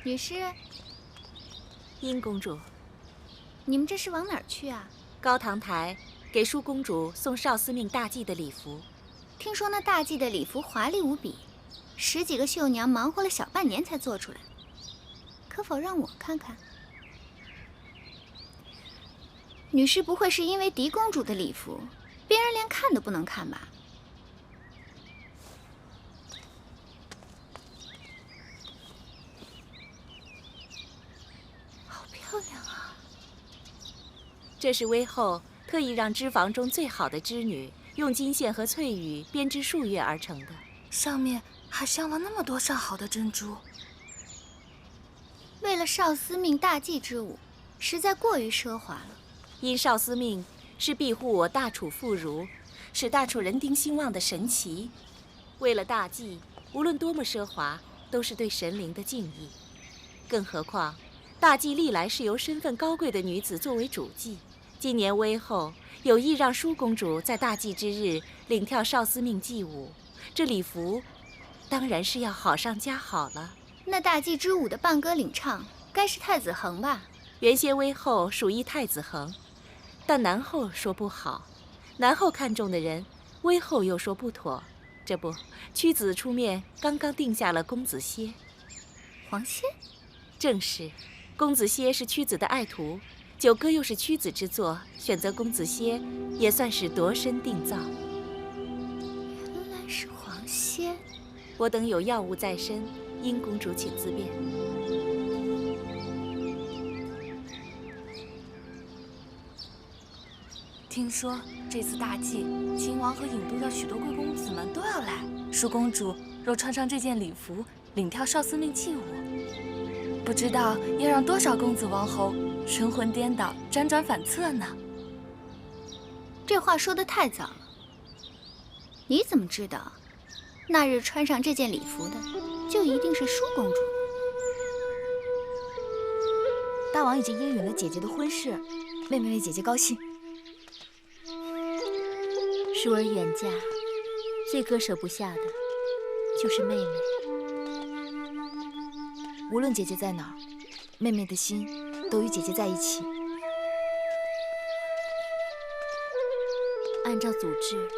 女士，殷公主，你们这是往哪儿去啊？高堂台给舒公主送少司命大祭的礼服。听说那大祭的礼服华丽无比，10几个绣娘忙活了小半年才做出来，可否让我看看？女士不会是因为狄公主的礼服，别人连看都不能看吧？好漂亮啊！这是微后特意让织房中最好的织女用金线和翠羽编织数月而成的，上面还镶了那么多上好的珍珠。为了少司命大祭之舞，实在过于奢华了。因少司命是庇护我大楚妇孺，使大楚人丁兴旺的神奇。为了大祭，无论多么奢华，都是对神灵的敬意。更何况，大祭历来是由身份高贵的女子作为主祭。今年微后有意让舒公主在大祭之日领跳少司命祭舞，这礼服当然是要好上加好了。那大祭之舞的伴歌领唱，该是太子恒吧？原先微后属意太子恒，但南后说不好，南后看中的人，微后又说不妥。这不，屈子出面，刚刚定下了公子歇。黄歇？正是，公子歇是屈子的爱徒，九歌又是屈子之作，选择公子歇也算是度身定造。原来是黄歇。我等有要务在身，殷公主请自便。听说这次大祭，秦王和郢都的许多贵公子们都要来。舒公主若穿上这件礼服，领跳少司命祭舞，不知道要让多少公子王侯神魂颠倒、辗转反侧呢？这话说得太早了。你怎么知道，那日穿上这件礼服的，就一定是舒公主？大王已经应允了姐姐的婚事，妹妹为姐姐高兴。舒儿远嫁，最割舍不下的就是妹妹。无论姐姐在哪儿，妹妹的心都与姐姐在一起。按照祖制，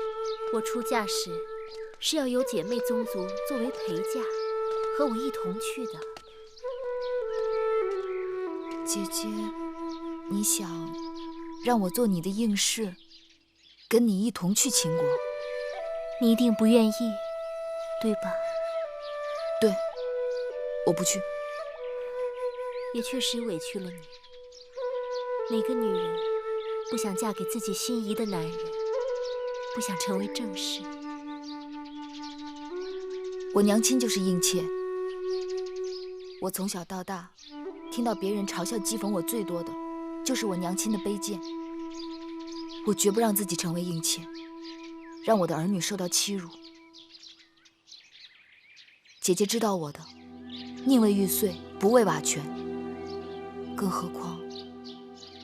我出嫁时是要有姐妹宗族作为陪嫁，和我一同去的。姐姐，你想让我做你的应试，跟你一同去秦国？你一定不愿意，对吧？对，我不去。也确实委屈了你。哪个女人不想嫁给自己心仪的男人，不想成为正室？我娘亲就是应妾。我从小到大，听到别人嘲笑讥讽我最多的，就是我娘亲的卑贱。我绝不让自己成为应妾，让我的儿女受到欺辱。姐姐知道我的，宁为玉碎，不为瓦全。更何况，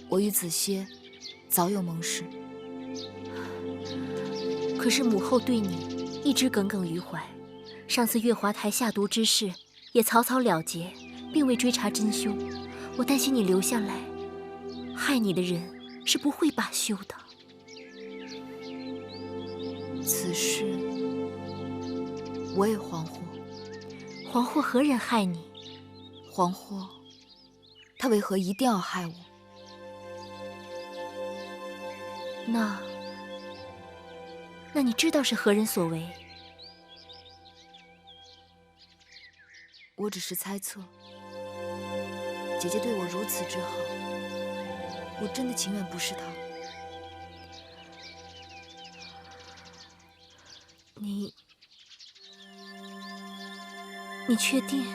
我与子歇早有盟誓。可是母后对你一直耿耿于怀，上次月华台下毒之事也草草了结，并未追查真凶。我担心你留下来，害你的人是不会罢休的。此事我也惶惑。惶惑何人害你？惶惑他为何一定要害我？那你知道是何人所为？我只是猜测。姐姐对我如此之好，我真的情愿不是她。你确定？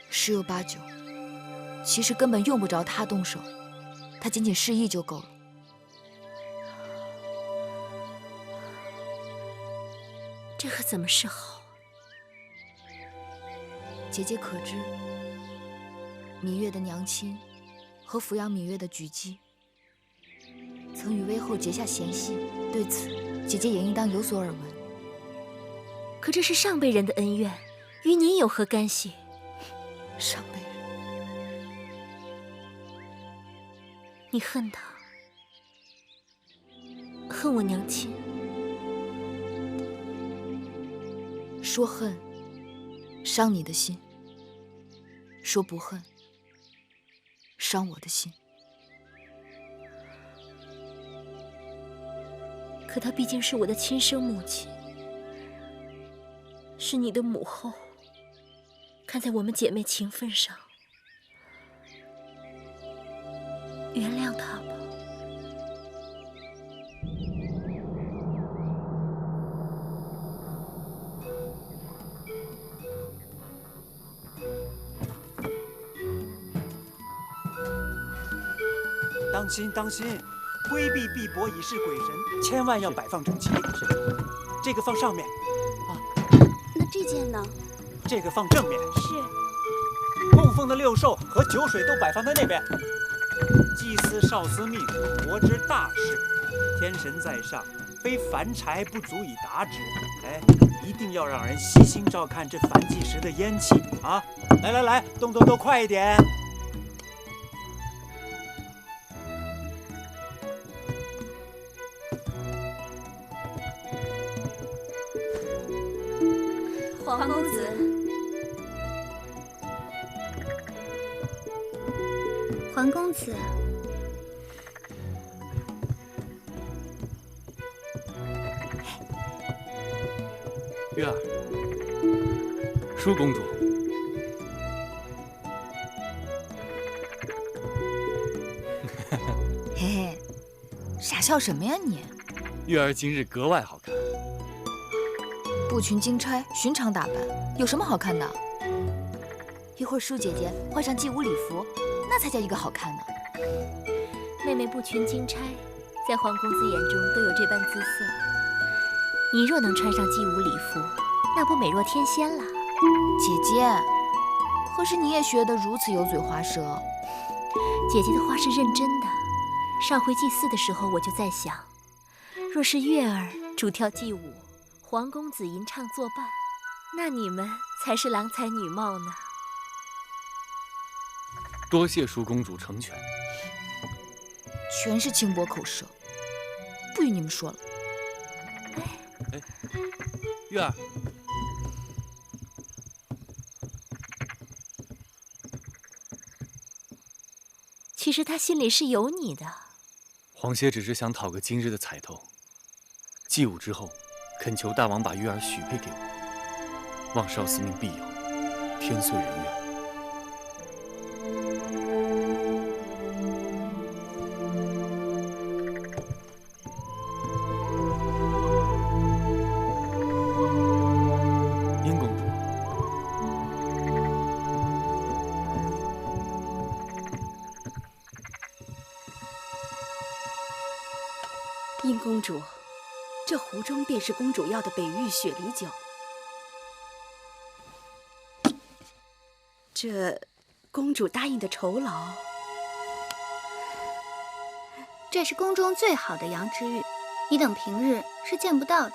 十有八九。其实根本用不着她动手，她仅仅示意就够了。这可怎么是好？姐姐可知，芈月的娘亲和抚养芈月的举姬，曾与微后结下嫌隙，对此姐姐也应当有所耳闻。可这是上辈人的恩怨，与你有何干系？上辈人，你恨他，恨我娘亲。说恨，伤你的心；说不恨，伤我的心。可她毕竟是我的亲生母亲，是你的母后。看在我们姐妹情分上，原谅她吧。当心当心，规避碧帛以示鬼神，千万要摆放整齐。是，这个放上面，那这件呢？这个放正面。是。供奉的六兽和酒水都摆放在那边。祭司少司命，国之大事，天神在上，非凡柴不足以达之。哎，一定要让人悉心照看这燔祭时的烟气啊！来来来，动动都快一点！皇公子，皇公子，月儿，舒公主，嘿嘿，傻笑什么呀你？月儿今日格外好看。步裙金钗，寻常打扮，有什么好看的？一会儿舒姐姐换上祭舞礼服，那才叫一个好看呢。妹妹步裙金钗，在皇公子眼中都有这般姿色。你若能穿上祭舞礼服，那不美若天仙了。姐姐，何时你也学得如此油嘴滑舌？姐姐的话是认真的。上回祭祀的时候，我就在想，若是月儿主跳祭舞，皇公子吟唱作伴，那你们才是郎才女貌呢。多谢舒公主成全。全是轻薄口舌，不与你们说了。哎，月儿，其实他心里是有你的。皇歇只是想讨个今日的彩头，祭舞之后，恳求大王把月儿许配给我，望少司命庇佑，天遂人愿。殷公主，殷公主，这壶中便是公主要的北域雪梨酒。这公主答应的酬劳，这是宫中最好的羊脂玉，你等平日是见不到的。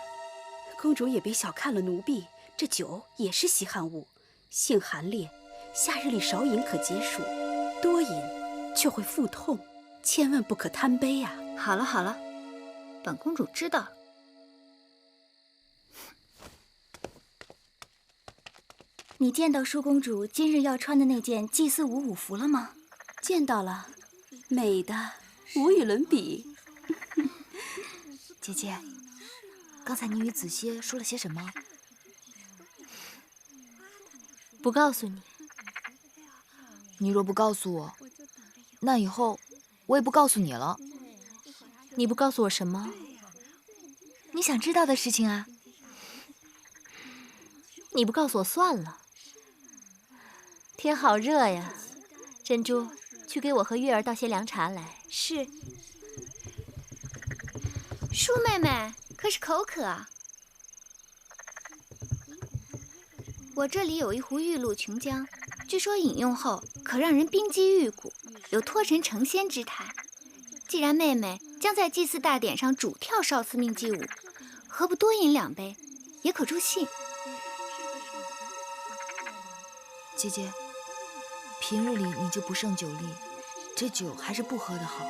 公主也别小看了奴婢，这酒也是稀罕物，性寒烈，夏日里少饮可解暑，多饮却会腹痛，千万不可贪杯啊！好了好了，本公主知道了。你见到舒公主今日要穿的那件祭祀舞服了吗？见到了，美的无与伦比。姐姐，刚才你与子歇说了些什么？不告诉你。你若不告诉我，那以后我也不告诉你了。你不告诉我什么？你想知道的事情啊。你不告诉我算了。天好热呀，珍珠，去给我和月儿倒些凉茶来。是。舒妹妹，可是口渴啊？我这里有一壶玉露琼浆，据说饮用后可让人冰肌玉骨，有脱神成仙之态。既然妹妹将在祭祀大典上主跳少司命祭舞，何不多饮2杯，也可助兴。姐姐，平日里你就不胜酒力，这酒还是不喝的好，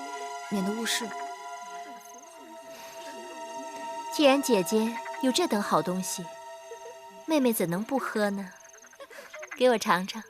免得误事。既然姐姐有这等好东西，妹妹怎能不喝呢？给我尝尝。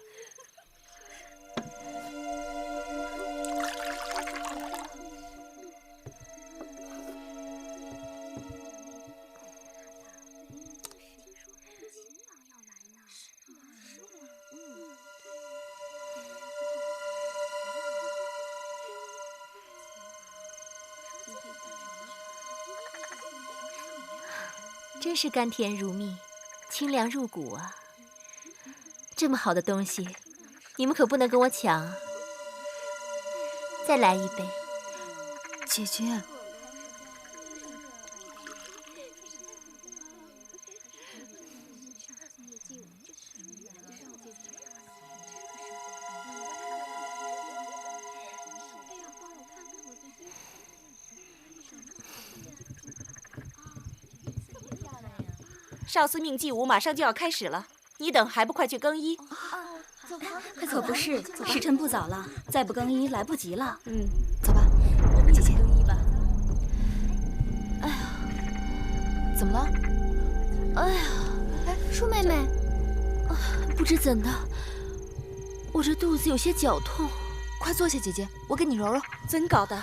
真是甘甜如蜜，清凉入骨啊！这么好的东西，你们可不能跟我抢啊！再来一杯。姐姐，少司命祭舞马上就要开始了，你等还不快去更衣？可不是，时辰不早了，再不更衣来不及了。走吧，姐姐。更衣吧。哎呀，怎么了？哎呀，舒妹妹，不知怎的，我这肚子有些绞痛。快坐下，姐姐，我给你揉揉。怎搞的？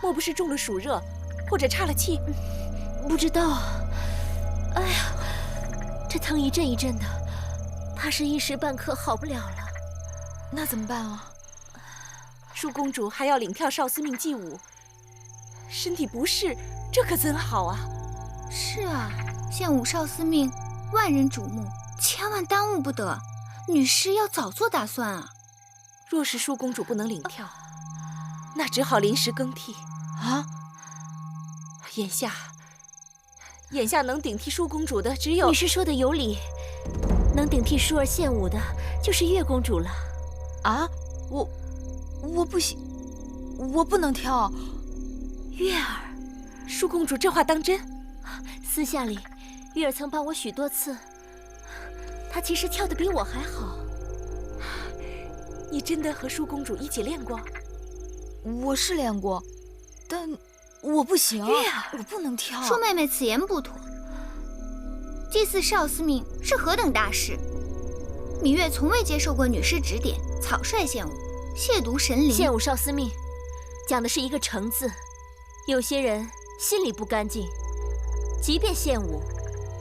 莫不是中了暑热，或者岔了气？不知道。哎呀，这疼一阵一阵的，怕是一时半刻好不了了。那怎么办啊？舒公主还要领跳少司命祭舞，身体不适，这可怎好啊？是啊，献舞少司命，万人瞩目，千万耽误不得。女士要早做打算啊。若是舒公主不能领跳，那只好临时更替啊。眼下能顶替舒公主的只有……女士说的有理，能顶替舒儿献舞的就是月公主了。啊，我不行，我不能跳。月儿，舒公主这话当真？私下里，月儿曾帮我许多次，她其实跳得比我还好。你真的和舒公主一起练过？我是练过，但我不行。月儿，我不能跳。舒妹妹此言不妥。祭祀少司命是何等大事，芈月从未接受过女师指点，草率献舞，亵渎神灵。献舞少司命，讲的是一个诚字。有些人心里不干净，即便献舞，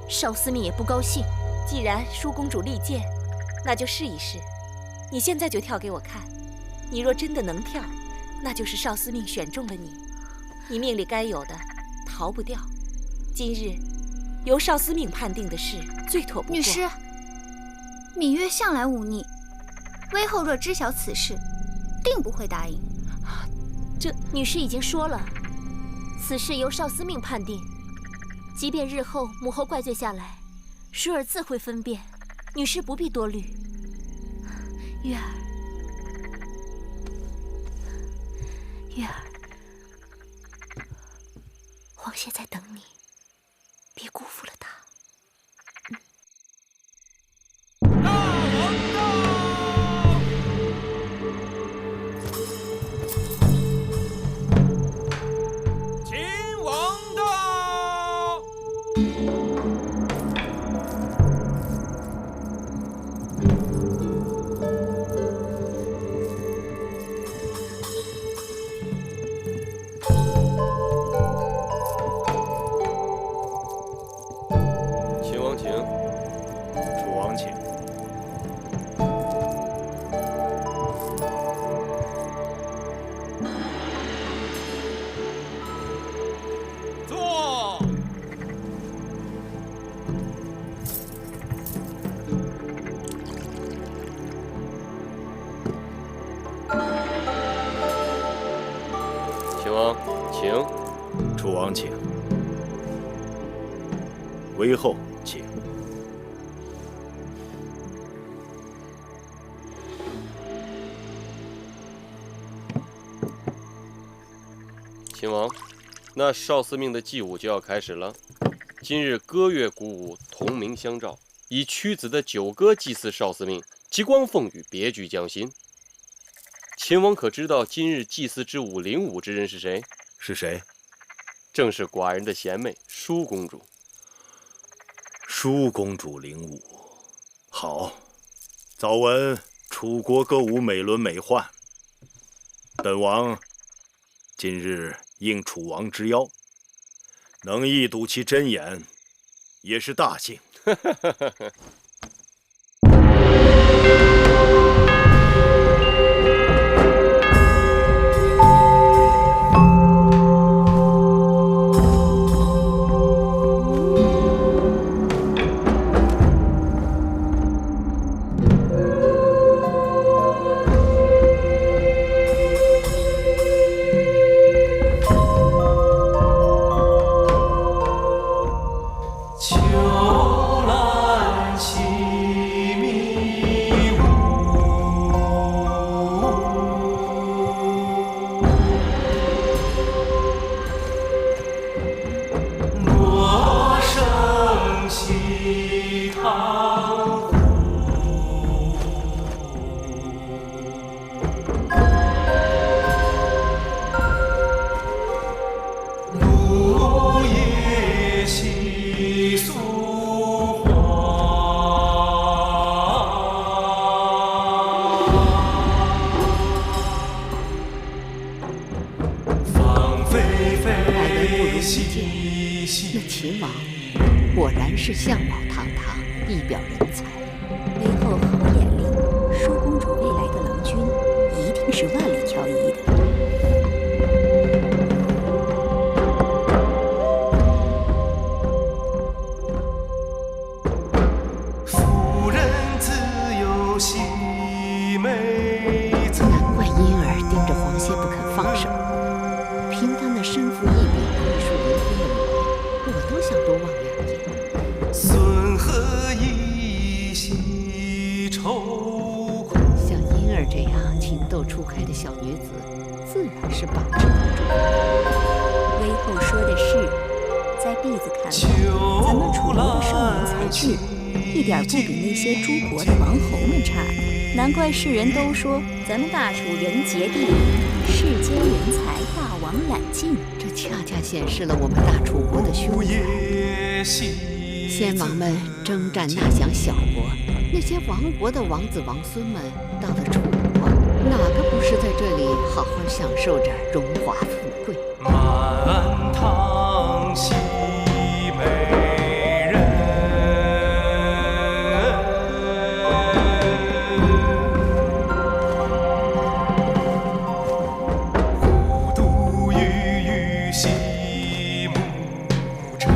少司命也不高兴。既然舒公主力荐，那就试一试。你现在就跳给我看。你若真的能跳，那就是少司命选中了你，你命里该有的逃不掉。今日由少司命判定的事，最妥不过。女师，芈月向来忤逆，微后若知晓此事，定不会答应。这女师已经说了，此事由少司命判定。即便日后母后怪罪下来，舒儿自会分辨，女师不必多虑。月儿，月儿，皇谢在等你，别辜负了他。秦王到！秦王请。楚王请。坐。秦王请。楚王请。微后请。秦王，那少司命的祭舞就要开始了。今日歌乐鼓舞同鸣相召，以屈子的九歌祭祀少司命，极光凤羽别具匠心。秦王可知道今日祭祀之舞领舞之人是谁？是谁？正是寡人的贤妹舒公主。舒公主领舞，好。早闻楚国歌舞美轮美奂，本王今日应楚王之邀，能一睹其真颜，也是大幸。那秦王果然是相貌堂堂，一表人才。为后好眼力，舒公主未来的郎君一定是万里挑一的。夫人自有细美姿。难怪婴儿盯着黄歇不肯放手。凭他那身负异禀、玉树临风的模样，我都想多望两眼。孙何以惜愁苦？像婴儿这样情窦初开的小女子，自然是把持不住。微后说的是，在婢子看来，咱们楚国的少年才俊，一点不比那些诸国的王侯们差。难怪世人都说咱们大楚人杰地灵，世间人才大王揽尽。这恰恰显示了我们大楚国的凶残。先王们征战纳降小国，那些亡国的王子王孙们到了楚国，哪个不是在这里好好享受着荣华富贵？满堂喜美人，孤独郁郁西牧城。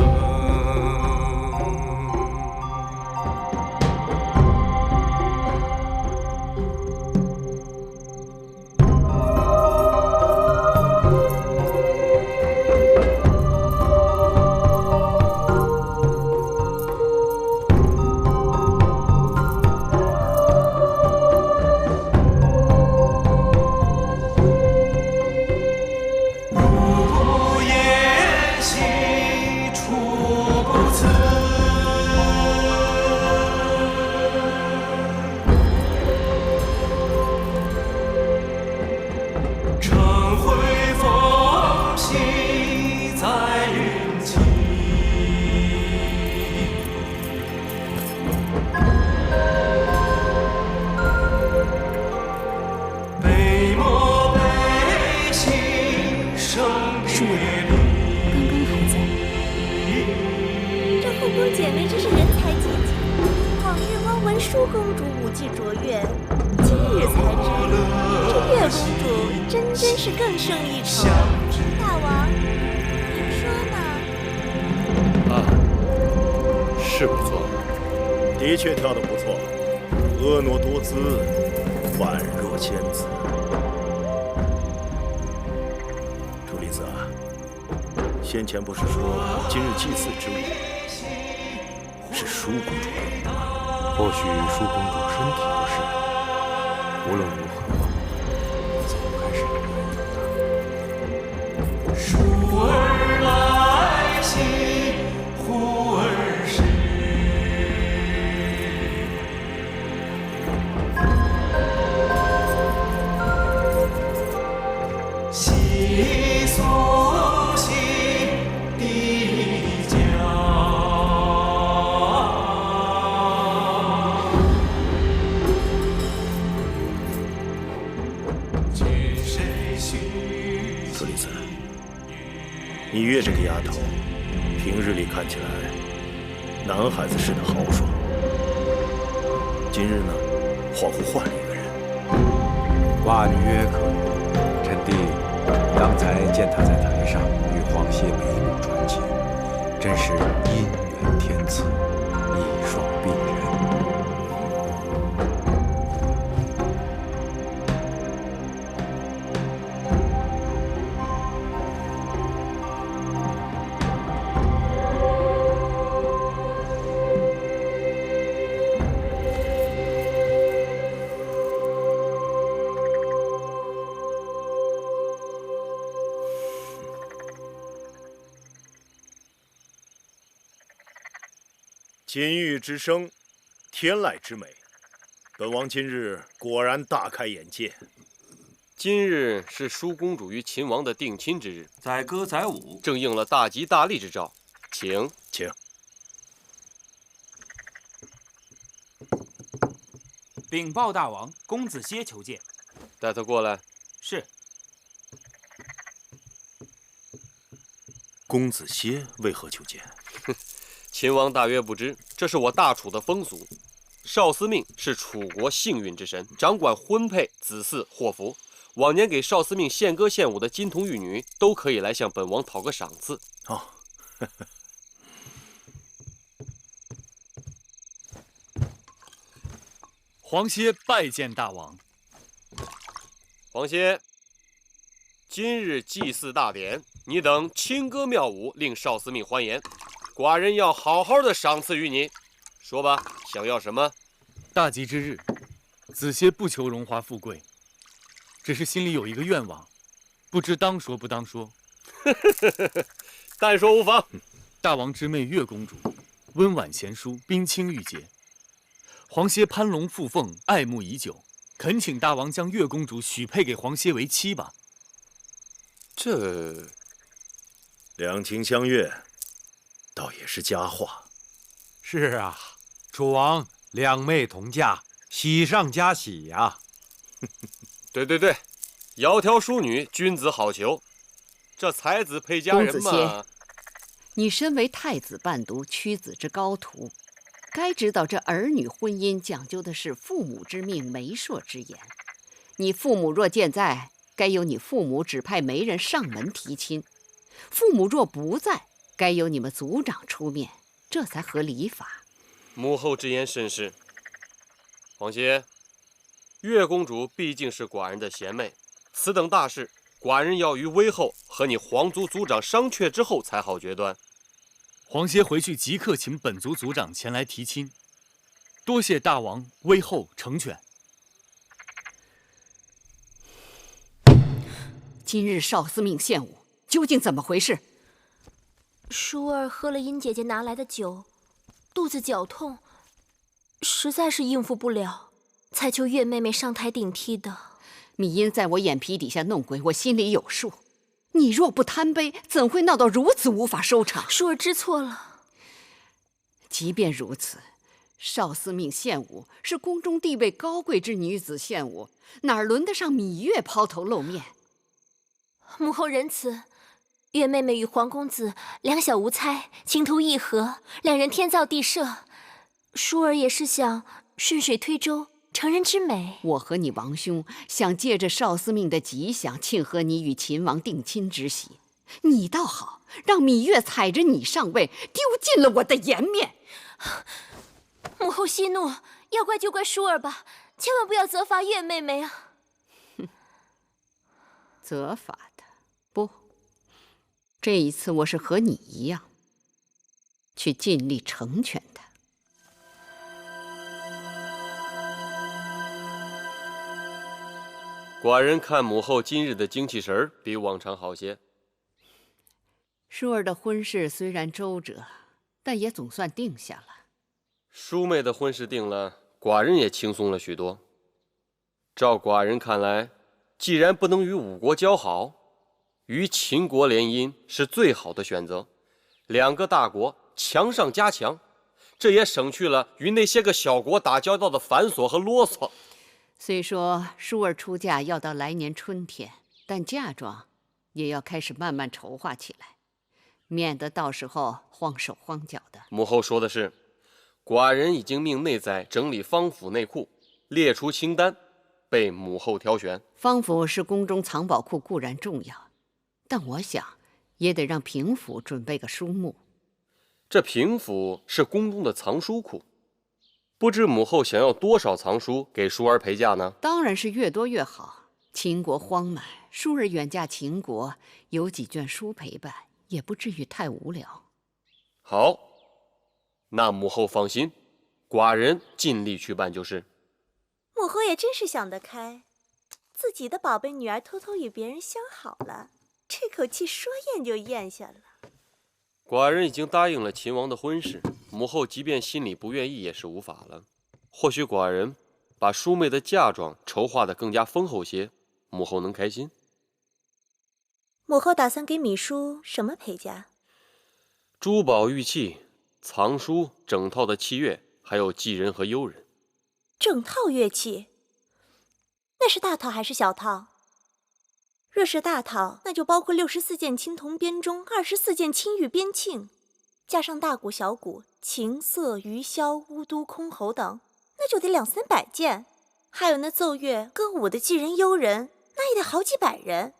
姐妹真是人才济济，往日光闻舒公主舞技卓越，今日才知这月公主真是更胜一筹。大王，您说呢？啊，是不错，的确跳得不错，婀娜多姿，宛若仙子。楚离子啊，先前不是说今日祭祀之舞是舒公主的？或许舒公主身体不适，无论如何，总还是舒儿来兮，呼儿逝。斯里森，芈月这个丫头，平日里看起来男孩子似的豪爽，今日呢，恍惚换了一个人。寡女约可，臣弟刚才见她在台上与黄歇眉目传情，真是姻缘天赐，一双璧人。金玉之声，天籁之美，本王今日果然大开眼界。今日是舒公主与秦王的定亲之日，载歌载舞，正应了大吉大利之兆。请。禀报大王，公子歇求见。带他过来。是。公子歇为何求见？秦王大约不知，这是我大楚的风俗。少司命是楚国幸运之神，掌管婚配、子嗣、祸福。往年给少司命献歌献舞的金童玉女，都可以来向本王讨个赏赐。哦，黄歇拜见大王。黄歇，今日祭祀大典，你等轻歌妙舞，令少司命欢颜。寡人要好好的赏赐于你。说吧，想要什么？大吉之日，子歇不求荣华富贵，只是心里有一个愿望，不知当说不当说。但说无妨。大王之妹月公主，温婉贤淑，冰清玉洁。黄歇攀龙附凤，爱慕已久，恳请大王将月公主许配给黄歇为妻吧。这两情相悦，倒也是佳话。是啊，楚王两妹同嫁，喜上加喜呀。对，窈窕淑女，君子好逑。这才子配佳人嘛。公子歇，你身为太子伴读，屈子之高徒，该知道这儿女婚姻讲究的是父母之命，媒妁之言。你父母若健在，该由你父母指派媒人上门提亲；父母若不在，该由你们族长出面，这才合礼法。母后之言甚是。黄歇，月公主毕竟是寡人的贤妹，此等大事，寡人要于微后和你皇族族长商榷之后才好决断。黄歇回去即刻请本族族长前来提亲，多谢大王微后成全。今日少司命献舞，究竟怎么回事？舒儿喝了殷姐姐拿来的酒，肚子绞痛，实在是应付不了，才求月妹妹上台顶替的。芈音在我眼皮底下弄鬼，我心里有数。你若不贪杯，怎会闹到如此无法收场？舒儿知错了。即便如此，少司命献舞是宫中地位高贵之女子献舞，哪轮得上芈月抛头露面？母后仁慈，月妹妹与黄公子两小无猜，情投意合，两人天造地设。舒儿也是想顺水推舟，成人之美。我和你王兄想借着少司命的吉祥，庆贺你与秦王定亲之喜。你倒好，让芈月踩着你上位，丢尽了我的颜面。母后息怒，要怪就怪舒儿吧，千万不要责罚月妹妹啊！责罚她？不，这一次我是和你一样，去尽力成全她。寡人看母后今日的精气神儿比往常好些。舒儿的婚事虽然周折，但也总算定下了。舒妹的婚事定了，寡人也轻松了许多。照寡人看来，既然不能与五国交好，与秦国联姻是最好的选择。两个大国强上加强，这也省去了与那些个小国打交道的繁琐和啰嗦。虽说舒儿出嫁要到来年春天，但嫁妆也要开始慢慢筹划起来，免得到时候慌手慌脚的。母后说的是，寡人已经命内在整理方府内库，列出清单，被母后挑选。方府是宫中藏宝库，固然重要，但我想也得让平府准备个书目。这平府是宫中的藏书库，不知母后想要多少藏书给淑儿陪嫁呢？当然是越多越好。秦国荒蛮，淑儿远嫁秦国，有几卷书陪伴，也不至于太无聊。好，那母后放心，寡人尽力去办就是。母后也真是想得开，自己的宝贝女儿偷偷与别人相好了，这口气说咽就咽下了。寡人已经答应了秦王的婚事，母后即便心里不愿意也是无法了。或许寡人把淑妹的嫁妆筹划得更加丰厚些，母后能开心。母后打算给米叔什么陪嫁？珠宝玉器、藏书、整套的器乐，还有妓人和幽人。整套乐器？那是大套还是小套？若是大套，那就包括64件青铜编钟，24件青玉编磬，加上大鼓、小鼓、琴瑟、鱼箫、巫都、箜篌等，那就得200-300件。还有那奏乐、歌舞的妓人、幽人，那也得好几百人。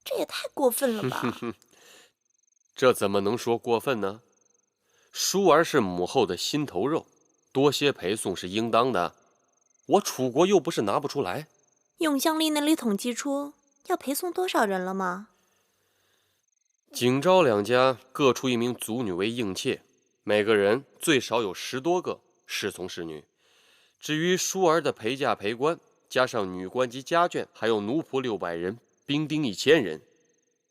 这也太过分了吧？这怎么能说过分呢？淑儿是母后的心头肉，多些陪送是应当的。我楚国又不是拿不出来。永乡令那里统计出要陪送多少人了吗？景昭两家各出1名族女为应妾，每个人最少有10多个侍从侍女。至于淑儿的陪嫁陪官，加上女官及家眷，还有奴仆600人，兵丁1000人，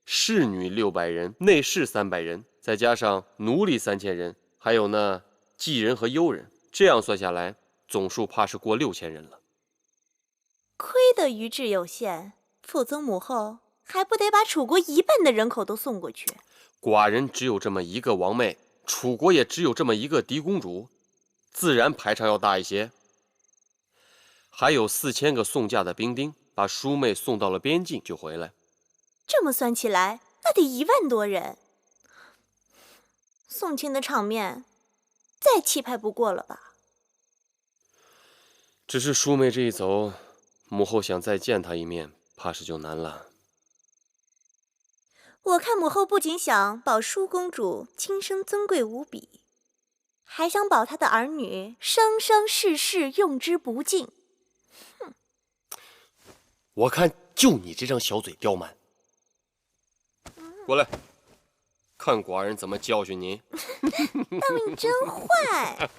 侍女600人，内侍300人，再加上奴隶3000人，还有那妓人和幽人，这样算下来，总数怕是过6000人了。亏得余志有限，否则母后还不得把楚国1半的人口都送过去？寡人只有这么一个王妹，楚国也只有这么一个嫡公主，自然排场要大一些。还有4000个送嫁的兵丁，把淑妹送到了边境就回来。这么算起来，那得1万多人。送亲的场面，再气派不过了吧？只是淑妹这一走，母后想再见她一面，怕是就难了。我看母后不仅想保淑公主亲生尊贵无比，还想保她的儿女生生世世用之不尽。哼！我看就你这张小嘴刁蛮。过来，看寡人怎么教训你。大明你真坏！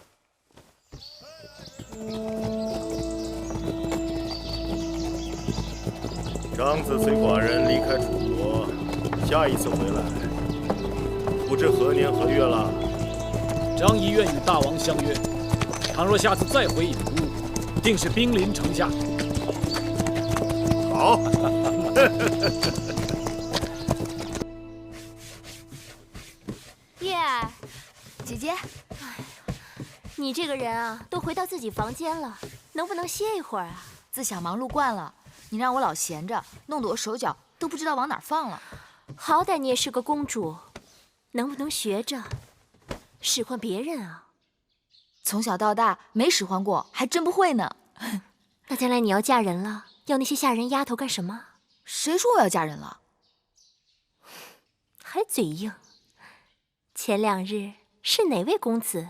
张子随寡人离开楚国，下一次回来不知何年何月了。张仪愿与大王相约，倘若下次再回郢都，定是兵临城下。好。叶儿，姐姐，你这个人啊，都回到自己房间了，能不能歇一会儿啊？自小忙碌惯了，你让我老闲着，弄得我手脚都不知道往哪儿放了。好歹你也是个公主，能不能学着使唤别人啊？从小到大没使唤过，还真不会呢。那将来你要嫁人了，要那些下人丫头干什么？谁说我要嫁人了？还嘴硬。前2日是哪位公子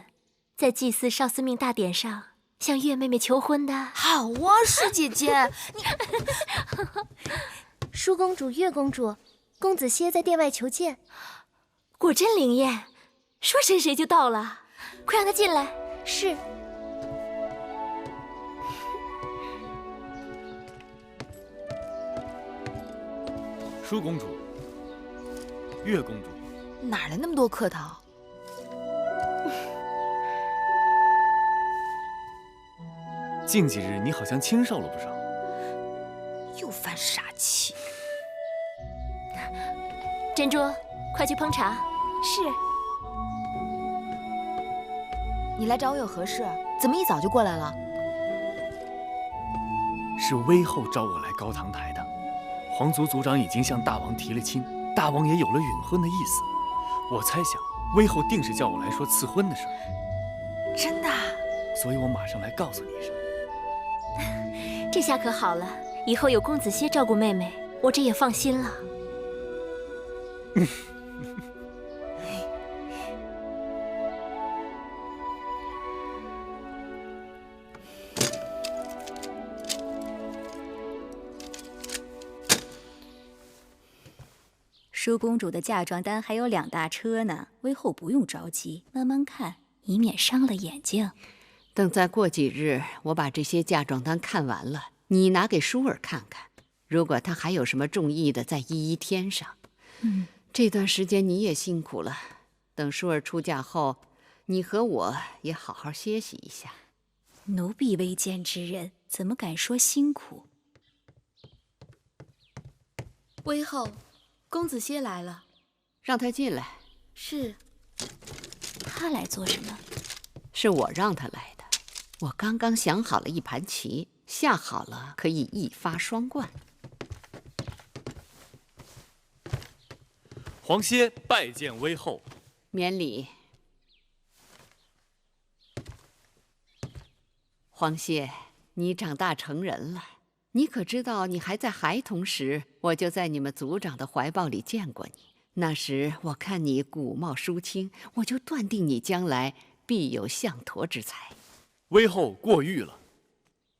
在祭祀少司命大典上向月妹妹求婚的？好啊，是姐姐。你淑公主、月公主，公子歇在殿外求见。果真灵验，说谁谁就到了，快让他进来。是。淑公主、月公主，哪来那么多客套？近几日你好像清瘦了不少，又犯傻气。珍珠，快去烹茶。是。你来找我有何事？怎么一早就过来了？是微后召我来高堂台的。皇族族长已经向大王提了亲，大王也有了允婚的意思。我猜想，威后定是叫我来说赐婚的事儿。真的？所以我马上来告诉你一声。这下可好了，以后有公子歇照顾妹妹，我这也放心了。舒公主的嫁妆单还有2大车呢，微后不用着急，慢慢看，以免伤了眼睛。等再过几日，我把这些嫁妆单看完了，你拿给舒儿看看。如果他还有什么中意的，再一一添上。这段时间你也辛苦了，等舒儿出嫁后，你和我也好好歇息一下。奴婢未见之人，怎么敢说辛苦？微后，公子歇来了，让他进来。是。他来做什么？是我让他来的。我刚刚想好了一盘棋，下好了可以一发双冠。皇歇拜见威后。免礼。皇歇，你长大成人了，你可知道你还在孩童时，我就在你们族长的怀抱里见过你。那时我看你古貌淑清，我就断定你将来必有相陀之才。威后过誉了。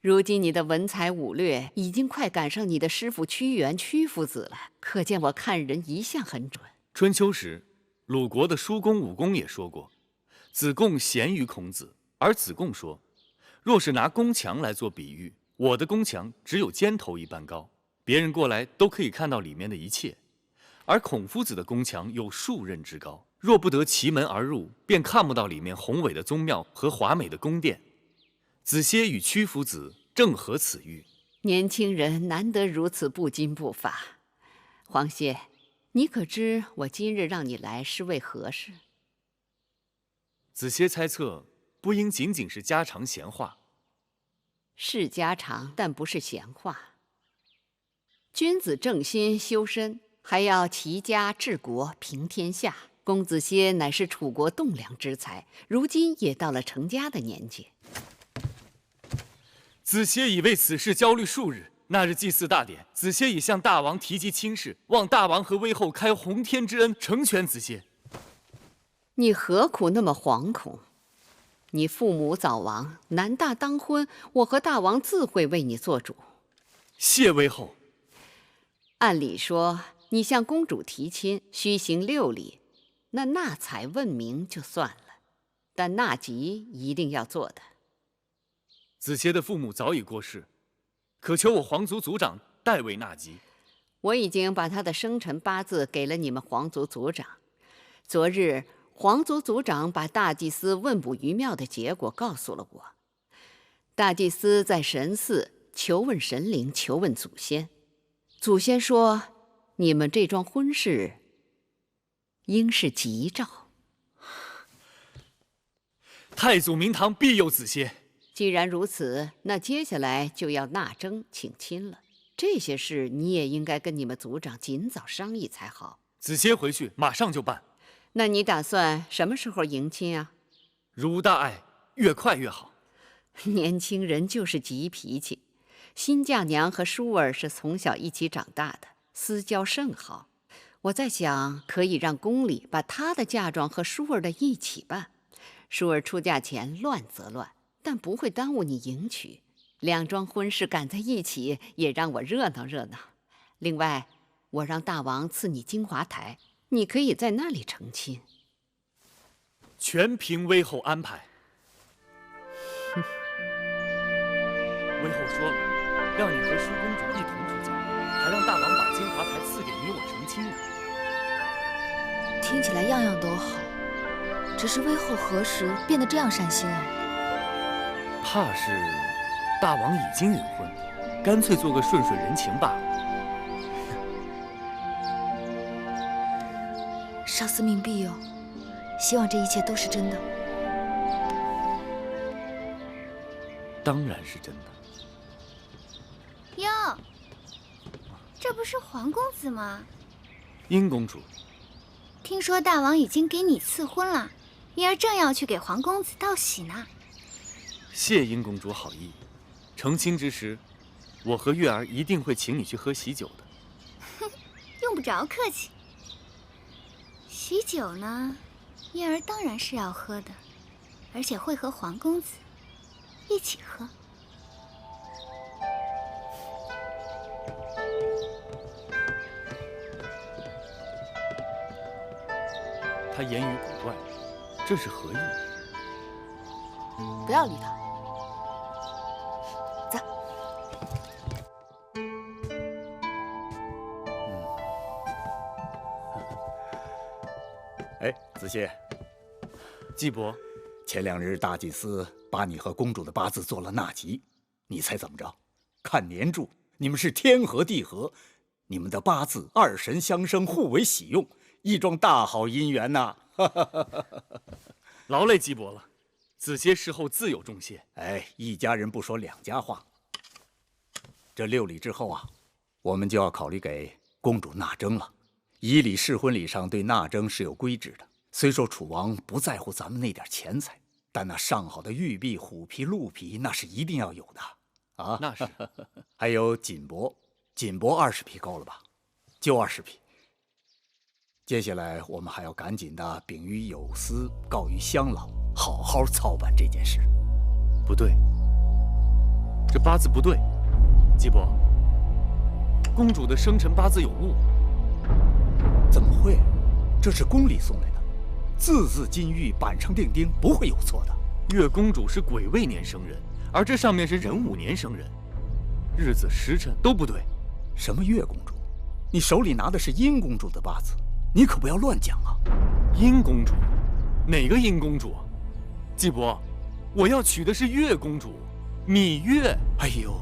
如今你的文才武略已经快赶上你的师傅屈原屈夫子了，可见我看人一向很准。春秋时，鲁国的叔公武公也说过：“子贡贤于孔子。”而子贡说：“若是拿宫墙来做比喻，我的宫墙只有尖头一般高，别人过来都可以看到里面的一切；而孔夫子的宫墙有数仞之高，若不得其门而入，便看不到里面宏伟的宗庙和华美的宫殿。子歇与屈夫子正合此喻。”年轻人难得如此不矜不发。皇歇，你可知我今日让你来是为何事？子歇猜测，不应仅仅是家常闲话。是家常，但不是闲话。君子正心修身，还要齐家治国平天下。公子歇乃是楚国栋梁之才，如今也到了成家的年纪。子歇已为此事焦虑数日。那日祭祀大典，子歇已向大王提及亲事，望大王和威后开洪天之恩，成全子歇。你何苦那么惶恐？你父母早亡，男大当婚，我和大王自会为你做主。谢威后。按理说，你向公主提亲，须行6礼，那纳采问名就算了，但纳吉一定要做的。子歇的父母早已过世，可求我皇族族长代为纳吉。我已经把他的生辰八字给了你们皇族族长。昨日皇族族长把大祭司问卜于庙的结果告诉了我。大祭司在神寺求问神灵，求问祖先。祖先说，你们这桩婚事应是吉兆。太祖明堂必有子歇。既然如此，那接下来就要纳征请亲了。这些事你也应该跟你们族长尽早商议才好。子歇回去马上就办。那你打算什么时候迎亲啊？如无大碍，越快越好。年轻人就是急脾气。新嫁娘和舒儿是从小一起长大的，私交甚好。我在想，可以让宫里把她的嫁妆和舒儿的一起办。舒儿出嫁前乱则乱，但不会耽误你迎娶。2桩婚事赶在一起，也让我热闹热闹。另外，我让大王赐你金华台，你可以在那里成亲。全凭威后安排。威后说了，让你和舒公主一同出嫁，还让大王把金华台赐给你我成亲呢。听起来样样都好，只是威后何时变得这样善心了？怕是大王已经允婚，干脆做个顺水人情罢了。少司命庇佑，希望这一切都是真的。当然是真的。哟，这不是黄公子吗？殷公主，听说大王已经给你赐婚了，燕儿正要去给黄公子道喜呢。谢殷公主好意，成亲之时，我和月儿一定会请你去喝喜酒的。哼，用不着客气。喜酒呢，燕儿当然是要喝的，而且会和黄公子一起喝。他言语古怪，这是何意？不要理他。走。哎，子谢，季伯，前2日大祭司把你和公主的八字做了纳吉，你猜怎么着？看年柱，你们是天合地合，你们的八字二神相生，互为喜用，一桩大好姻缘呐！劳累季伯了，子歇事后自有重谢。哎，一家人不说两家话。这6礼之后啊，我们就要考虑给公主纳征了。仪礼试婚礼上对纳征是有规制的。虽说楚王不在乎咱们那点钱财，但那上好的玉璧、虎皮、鹿皮，那是一定要有的啊。那是。还有锦帛，20匹够了吧？就20匹。接下来我们还要赶紧的禀于有司，告于乡老，好好操办这件事。不对，这八字不对，季伯，公主的生辰八字有误。怎么会？这是宫里送来的，字字金玉，板上钉钉，不会有错的。月公主是癸未年生人，而这上面是壬午年生人，日子时辰都不对。什么月公主？你手里拿的是殷公主的八字，你可不要乱讲啊！殷公主？哪个殷公主？季伯，我要娶的是月公主，芈月。哎呦，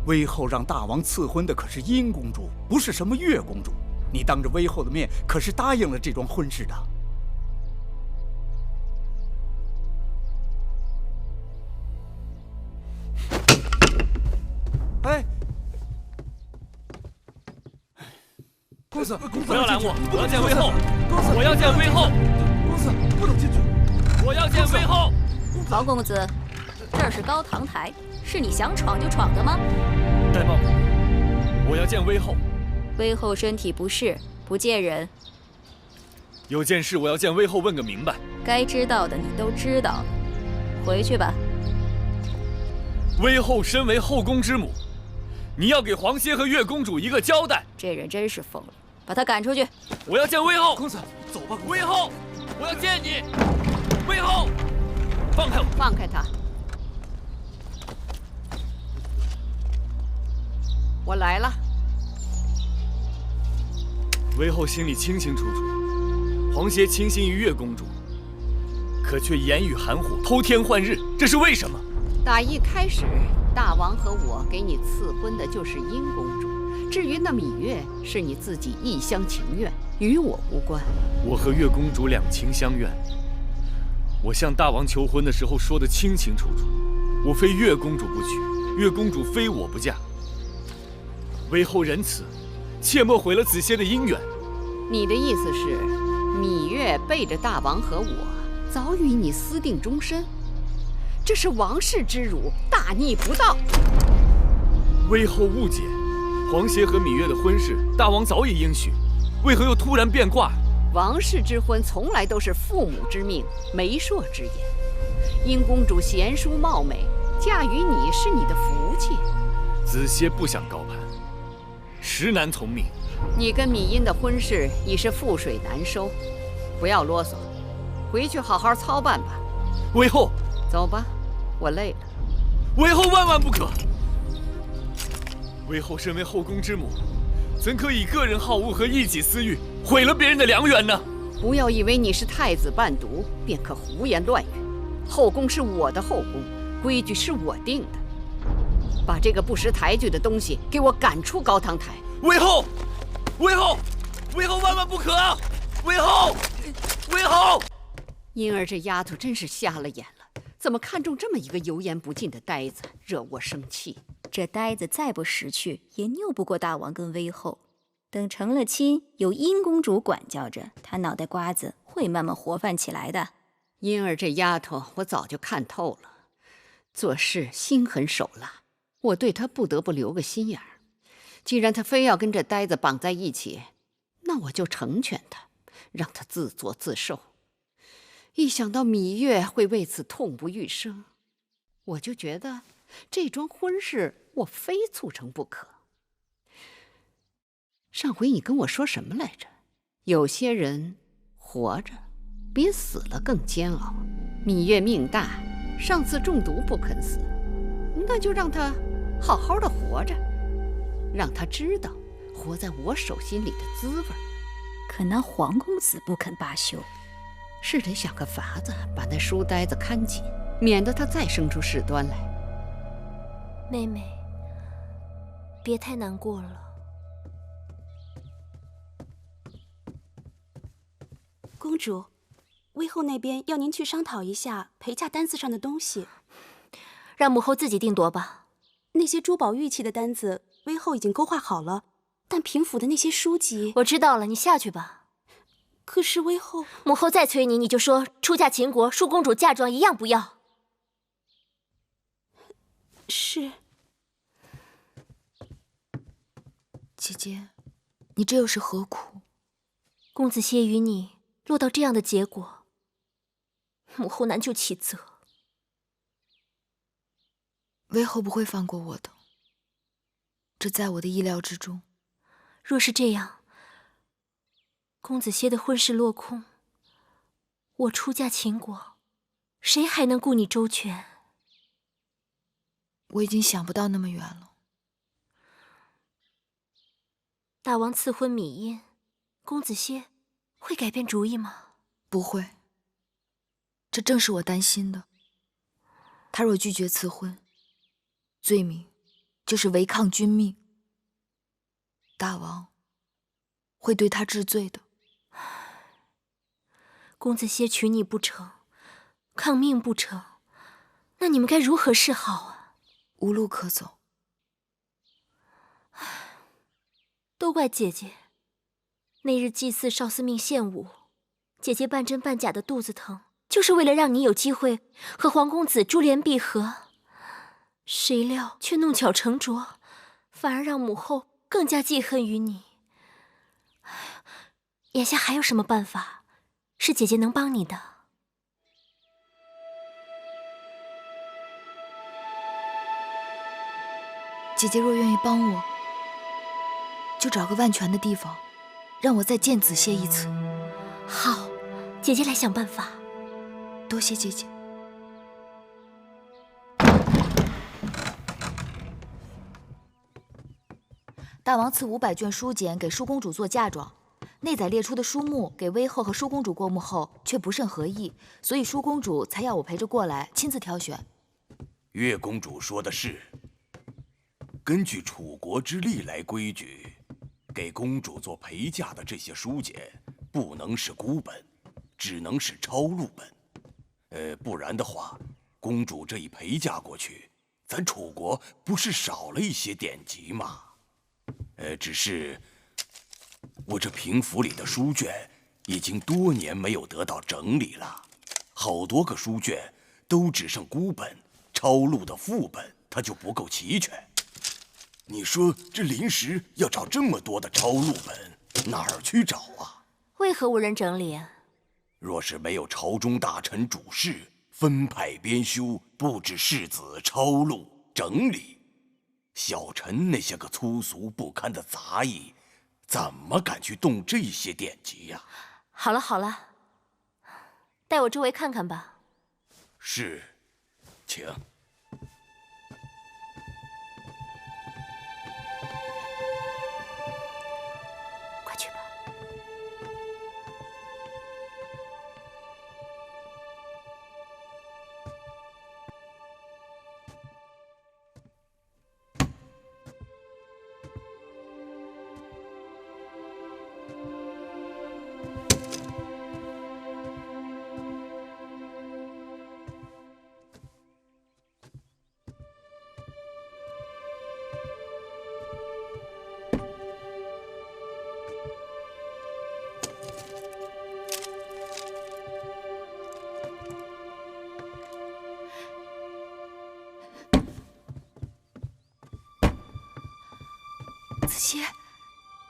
威后让大王赐婚的可是殷公主，不是什么月公主。你当着威后的面可是答应了这桩婚事的。哎，公子，不要拦我！我要见威后！我要见威后！公子，不能进去！我要见威后！曹公子，这是高堂台，是你想闯就闯的吗？代报，我要见威后。威后身体不适，不见人。有件事我要见威后问个明白。该知道的你都知道了，回去吧。威后身为后宫之母，你要给黄歇和月公主一个交代。这人真是疯了，把他赶出去。我要见威后。公子，走吧。威后，我要见你。威后，放开我！放开他！我来了。威后心里清清楚楚，黄歇倾心于月公主，可却言语含糊，偷天换日，这是为什么？打一开始，大王和我给你赐婚的就是殷公主，至于那芈月，是你自己一厢情愿，与我无关。我和月公主两情相悦，我向大王求婚的时候说得清清楚楚，我非月公主不娶，月公主非我不嫁。威后仁慈，切莫毁了子歇的姻缘。你的意思是，芈月背着大王和我，早与你私定终身？这是王室之辱，大逆不道。威后误解，黄歇和芈月的婚事，大王早已应许，为何又突然变卦？王室之婚从来都是父母之命，媒妁之言。殷公主贤淑貌美，嫁与你是你的福气。子歇不想高攀，实难从命。你跟芈殷的婚事已是覆水难收，不要啰嗦，回去好好操办吧。威后，走吧，我累了。威后万万不可！威后身为后宫之母，怎可以个人好恶和一己私欲毁了别人的良缘呢？不要以为你是太子伴读，便可胡言乱语。后宫是我的后宫，规矩是我定的。把这个不识抬举的东西给我赶出高堂台！威后，威后，威后万万不可啊！威后，威后！英儿这丫头真是瞎了眼了，怎么看中这么一个油盐不进的呆子，惹我生气。这呆子再不识趣，也拗不过大王跟威后。等成了亲，有殷公主管教着，他脑袋瓜子会慢慢活泛起来的。英儿这丫头，我早就看透了，做事心狠手辣，我对她不得不留个心眼儿。既然她非要跟这呆子绑在一起，那我就成全她，让她自作自受。一想到芈月会为此痛不欲生，我就觉得这桩婚事我非促成不可。上回你跟我说什么来着？有些人活着比死了更煎熬。芈月命大，上次中毒不肯死，那就让她好好的活着，让她知道活在我手心里的滋味。可那黄公子不肯罢休，是得想个法子把那书呆子看紧，免得他再生出事端来。妹妹，别太难过了。公主，威后那边要您去商讨一下陪嫁单子上的东西，让母后自己定夺吧。那些珠宝玉器的单子，威后已经勾画好了，但平府的那些书籍……我知道了，你下去吧。可是威后……母后再催你，你就说出嫁秦国，淑公主嫁妆一样不要。是。姐姐，你这又是何苦？公子歇与你落到这样的结果，母后难就其责。威后不会放过我的，这在我的意料之中。若是这样，公子歇的婚事落空，我出嫁秦国，谁还能顾你周全？我已经想不到那么远了。大王赐婚芈嫣，公子歇会改变主意吗？不会，这正是我担心的。他若拒绝赐婚，罪名就是违抗君命，大王会对他治罪的。公子歇娶你不成，抗命不成，那你们该如何是好啊？无路可走。都怪姐姐，那日祭祀少司命献舞，姐姐半真半假的肚子疼，就是为了让你有机会和皇公子珠联璧合，谁料却弄巧成拙，反而让母后更加记恨于你。眼下还有什么办法是姐姐能帮你的？姐姐若愿意帮我，就找个万全的地方，让我再见子歇一次。好，姐姐来想办法。多谢姐姐。大王赐500卷书简给淑公主做嫁妆，内载列出的书目给威后和淑公主过目后，却不甚合意，所以淑公主才要我陪着过来，亲自挑选。月公主说的是，根据楚国之历来规矩，给公主做陪嫁的这些书简，不能是孤本，只能是抄录本。不然的话，公主这一陪嫁过去，咱楚国不是少了一些典籍吗？只是我这平府里的书卷已经多年没有得到整理了，好多个书卷都只剩孤本，抄录的副本它就不够齐全。你说这临时要找这么多的抄录本，哪儿去找啊？为何无人整理啊？若是没有朝中大臣主事分派编修，布置世子抄录整理，小臣那些个粗俗不堪的杂役，怎么敢去动这些典籍呀？好了好了，带我周围看看吧。是，请。快去吧。子歇，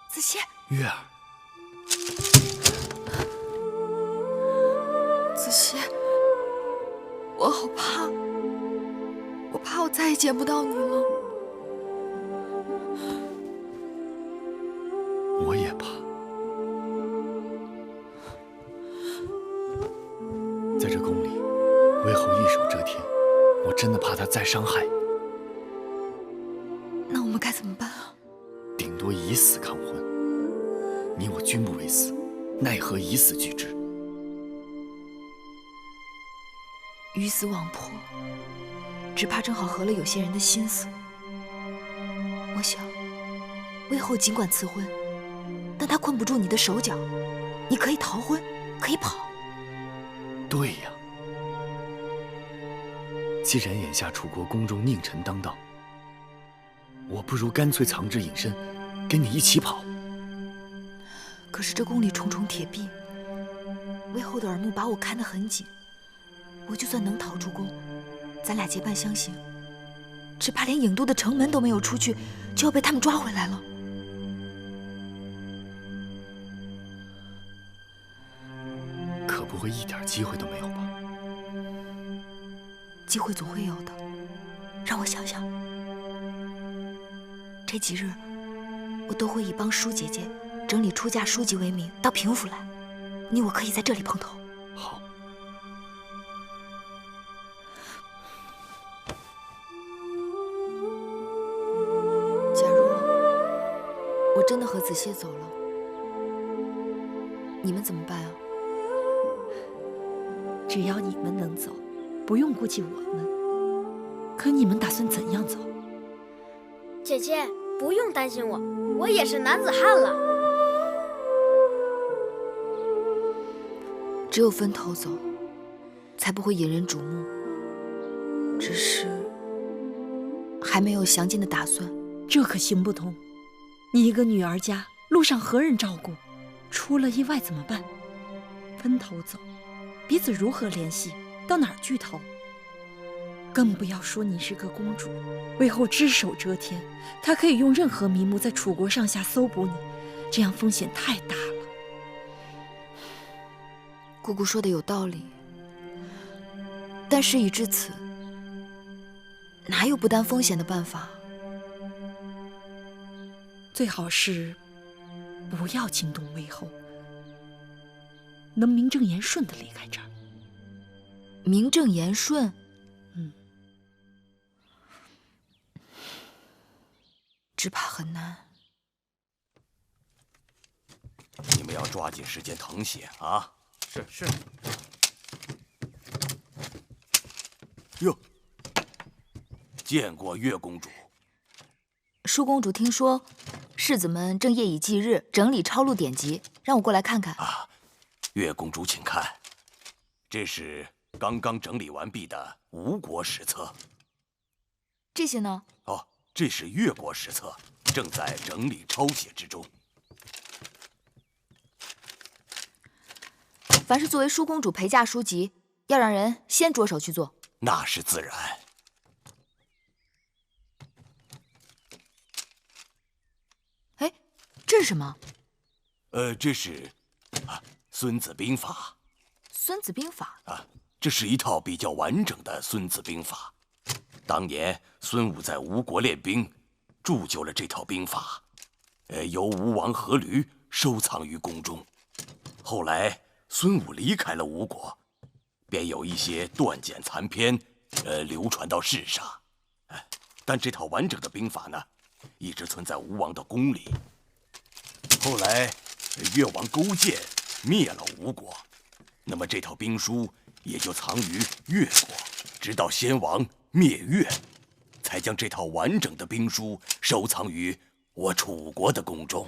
子歇，月儿，子歇，我好怕，我怕我再也见不到你了。我也怕。在这宫里，魏后一手遮天，我真的怕她再伤害你。那我们该怎么办啊？顶多以死抗婚。你我均不为死，奈何以死拒之？鱼死网破，只怕正好合了有些人的心思。我想，魏后尽管赐婚，但她困不住你的手脚。你可以逃婚，可以跑。对呀，既然眼下楚国宫中佞臣当道，我不如干脆藏之隐身，跟你一起跑。可是这宫里重重铁壁，魏后的耳目把我看得很紧。我就算能逃出宫，咱俩结伴相行，只怕连郢都的城门都没有出去，就要被他们抓回来了。可不会一点机会都没有吧？机会总会有的，让我想想。这几日，我都会以帮舒姐姐整理出嫁书籍为名到平府来，你我可以在这里碰头。好。假如我真的和子歇走了，你们怎么办啊？只要你们能走，不用顾及我们。可你们打算怎样走？姐姐，不用担心我，我也是男子汉了。只有分头走，才不会引人瞩目。只是还没有详尽的打算。这可行不通。你一个女儿家，路上何人照顾？出了意外怎么办？分头走，彼此如何联系？到哪儿聚头？更不要说你是个公主，魏后只手遮天，她可以用任何名目在楚国上下搜捕你，这样风险太大了。姑姑说的有道理，但事已至此，哪有不担风险的办法？最好是不要惊动魏后，能名正言顺地离开这儿。名正言顺？只怕很难。你们要抓紧时间誊写啊！是。哟，见过月公主。舒公主听说世子们正夜以继日整理抄录典籍，让我过来看看。啊，月公主请看，这是刚刚整理完毕的吴国史册。这些呢？哦，这是越国史册，正在整理抄写之中。凡是作为舒公主陪嫁书籍，要让人先着手去做。那是自然。哎，这是什么？这是孙子兵法。孙子兵法啊，这是一套比较完整的孙子兵法。当年孙武在吴国练兵，铸就了这套兵法，由吴王阖闾收藏于宫中。后来孙武离开了吴国，便有一些断简残篇，流传到世上。但这套完整的兵法呢，一直存在吴王的宫里。后来越王勾践灭了吴国，那么这套兵书也就藏于越国，直到先王灭越，才将这套完整的兵书收藏于我楚国的宫中。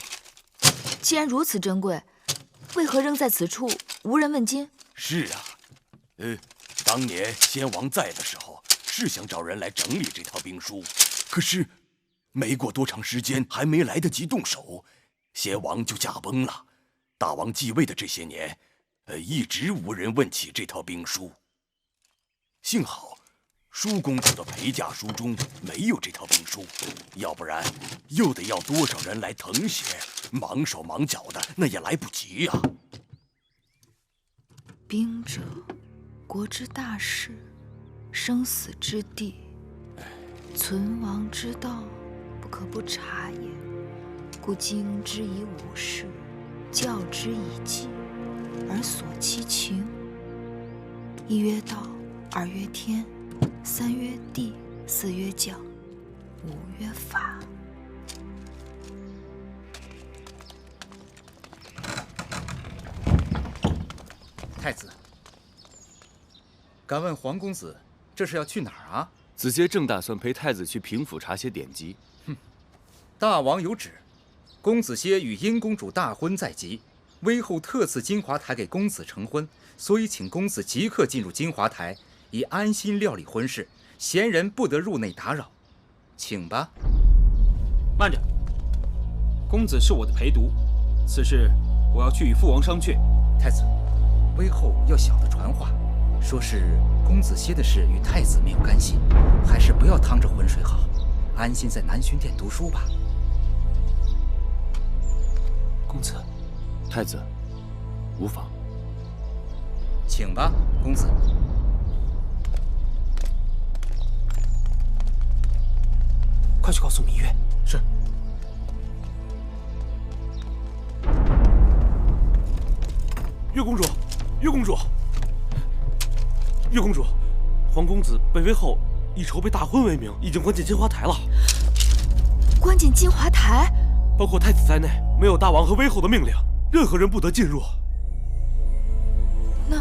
既然如此珍贵，为何扔在此处无人问津？是啊，当年先王在的时候，是想找人来整理这套兵书，可是没过多长时间，还没来得及动手，先王就驾崩了。大王继位的这些年，一直无人问起这套兵书。幸好舒公主的陪嫁书中没有这套兵书，要不然又得要多少人来誊写，忙手忙脚的，那也来不及呀。兵者，国之大事，生死之地，存亡之道，不可不察也。故经之以武士，教之以纪，而索其情。一曰道，二曰天，三曰地，四曰教，五曰法。太子，敢问黄公子，这是要去哪儿啊？子杰正打算陪太子去平府查些典籍。大王有旨，公子歇与殷公主大婚在即，威后特赐金华台给公子成婚，所以请公子即刻进入金华台，以安心料理婚事，闲人不得入内打扰。请吧。慢着，公子是我的陪读，此事我要去与父王商榷。太子，威后要小的传话，说是公子歇的事与太子没有干系，还是不要趟着浑水好，安心在南薰殿读书吧。公子，太子，无妨。请吧，公子。快去告诉芈月。是。月公主，月公主，月公主，黄公子被威后以筹备大婚为名，已经关进金华台了。关进金华台？包括太子在内，没有大王和威后的命令，任何人不得进入。那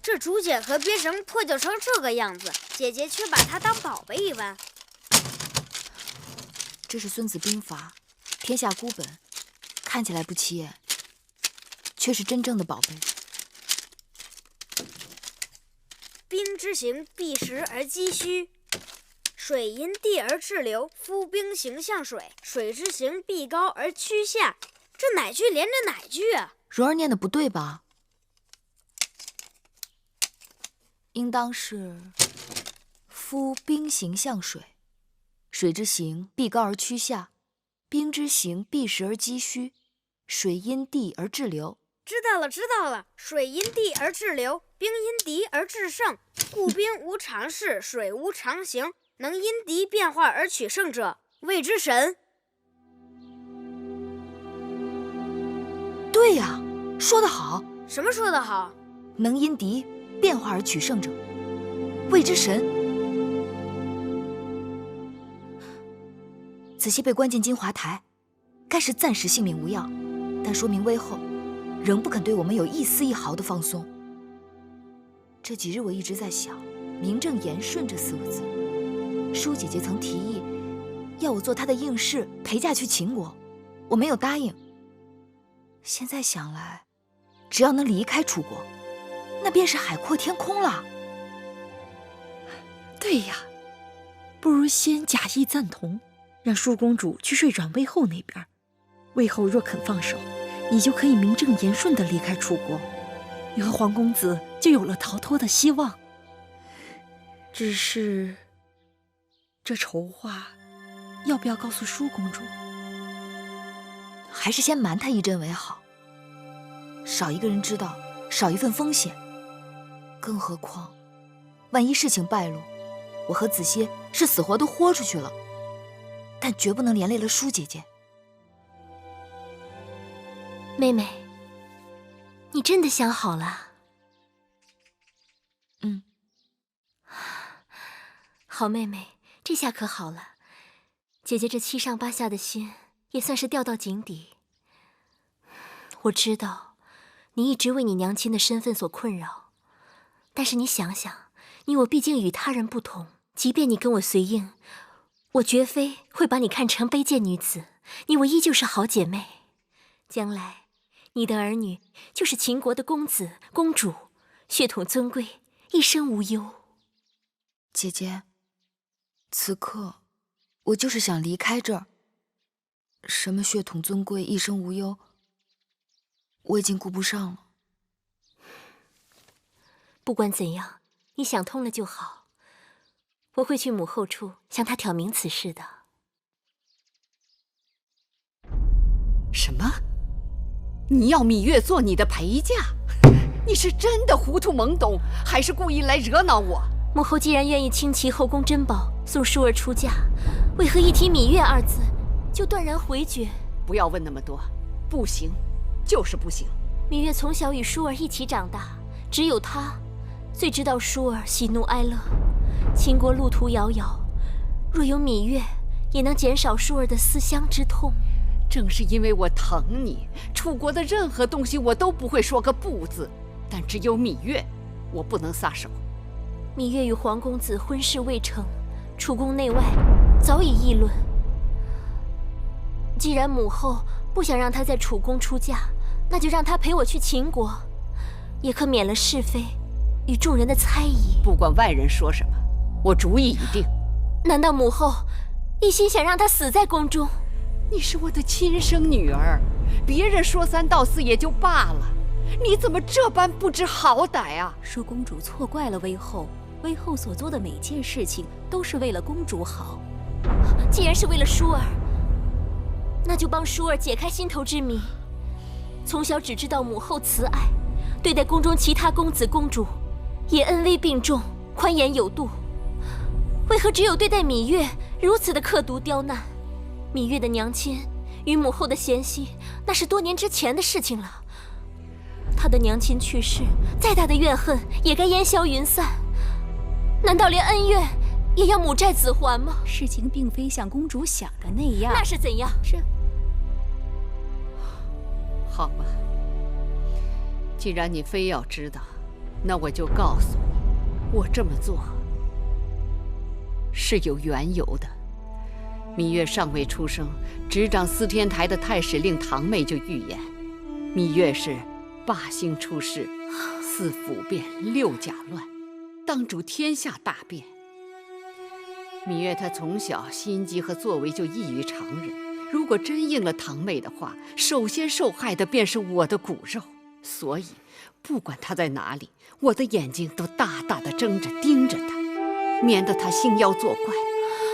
这竹简和编绳破旧成这个样子，姐姐却把它当宝贝一般。这是《孙子兵法》，天下孤本，看起来不起眼，却是真正的宝贝。兵之行，避实而击虚。水因地而滞留，夫兵行向水。水之行，必高而趋下。这哪句连着哪句啊？蓉儿念的不对吧？应当是夫兵行向水，水之行，必高而趋下。兵之行，避实而击虚。水因地而滞留。知道了，知道了。水因地而滞留，兵因敌而制胜。故兵无常势，水无常形。能因敌变化而取胜者，谓之神。对呀，说得好。什么说得好？能因敌变化而取胜者，谓之神。子歇被关进金华台，该是暂时性命无恙，但说明威后仍不肯对我们有一丝一毫的放松。这几日我一直在想“名正言顺”这4个字。舒姐姐曾提议要我做她的应试，陪嫁去秦国，我没有答应。现在想来，只要能离开楚国，那便是海阔天空了。对呀，不如先假意赞同，让舒公主去睡阮魏后那边。魏后若肯放手，你就可以名正言顺地离开楚国，你和黄公子就有了逃脱的希望。只是这筹划要不要告诉舒公主？还是先瞒她一阵为好。少一个人知道，少一份风险。更何况，万一事情败露，我和子歇是死活都豁出去了，但绝不能连累了舒姐姐。妹妹，你真的想好了？好妹妹，这下可好了，姐姐这7上8下的心也算是掉到井底。我知道你一直为你娘亲的身份所困扰，但是你想想，你我毕竟与他人不同，即便你跟我随应，我绝非会把你看成卑贱女子，你我依旧是好姐妹。将来你的儿女就是秦国的公子公主，血统尊贵，一生无忧。姐姐，此刻我就是想离开这儿。什么血统尊贵，一生无忧，我已经顾不上了。不管怎样，你想通了就好。我会去母后处向她挑明此事的。什么？你要芈月做你的陪嫁？你是真的糊涂懵懂，还是故意来惹恼我？母后既然愿意倾其后宫珍宝送淑儿出嫁，为何一提芈月二字就断然回绝？不要问那么多，不行，就是不行。芈月从小与淑儿一起长大，只有她最知道淑儿喜怒哀乐。秦国路途遥遥，若有芈月，也能减少淑儿的思乡之痛。正是因为我疼你，楚国的任何东西我都不会说个不字，但只有芈月，我不能撒手。芈月与黄公子婚事未成，楚宫内外早已议论。既然母后不想让她在楚宫出嫁，那就让她陪我去秦国，也可免了是非与众人的猜疑。不管外人说什么，我主意已定。难道母后一心想让她死在宫中？你是我的亲生女儿，别人说三道四也就罢了，你怎么这般不知好歹啊？恕公主错怪了微后，微后所做的每件事情都是为了公主好。既然是为了淑儿，那就帮淑儿解开心头之谜。从小只知道母后慈爱，对待宫中其他公子公主也恩威并重，宽严有度，为何只有对待芈月如此的刻毒刁难？芈月的娘亲与母后的嫌隙，那是多年之前的事情了。她的娘亲去世，再大的怨恨也该烟消云散。难道连恩怨也要母债子还吗？事情并非像公主想的那样。那是怎样？好吧，既然你非要知道，那我就告诉你，我这么做是有缘由的。芈月尚未出生，执掌司天台的太史令堂妹就预言，芈月是8星出世，4府变，6甲乱，当主天下大变。芈月她从小心机和作为就异于常人，如果真应了堂妹的话，首先受害的便是我的骨肉。所以不管她在哪里，我的眼睛都大大的睁着盯着她，免得她兴妖作怪。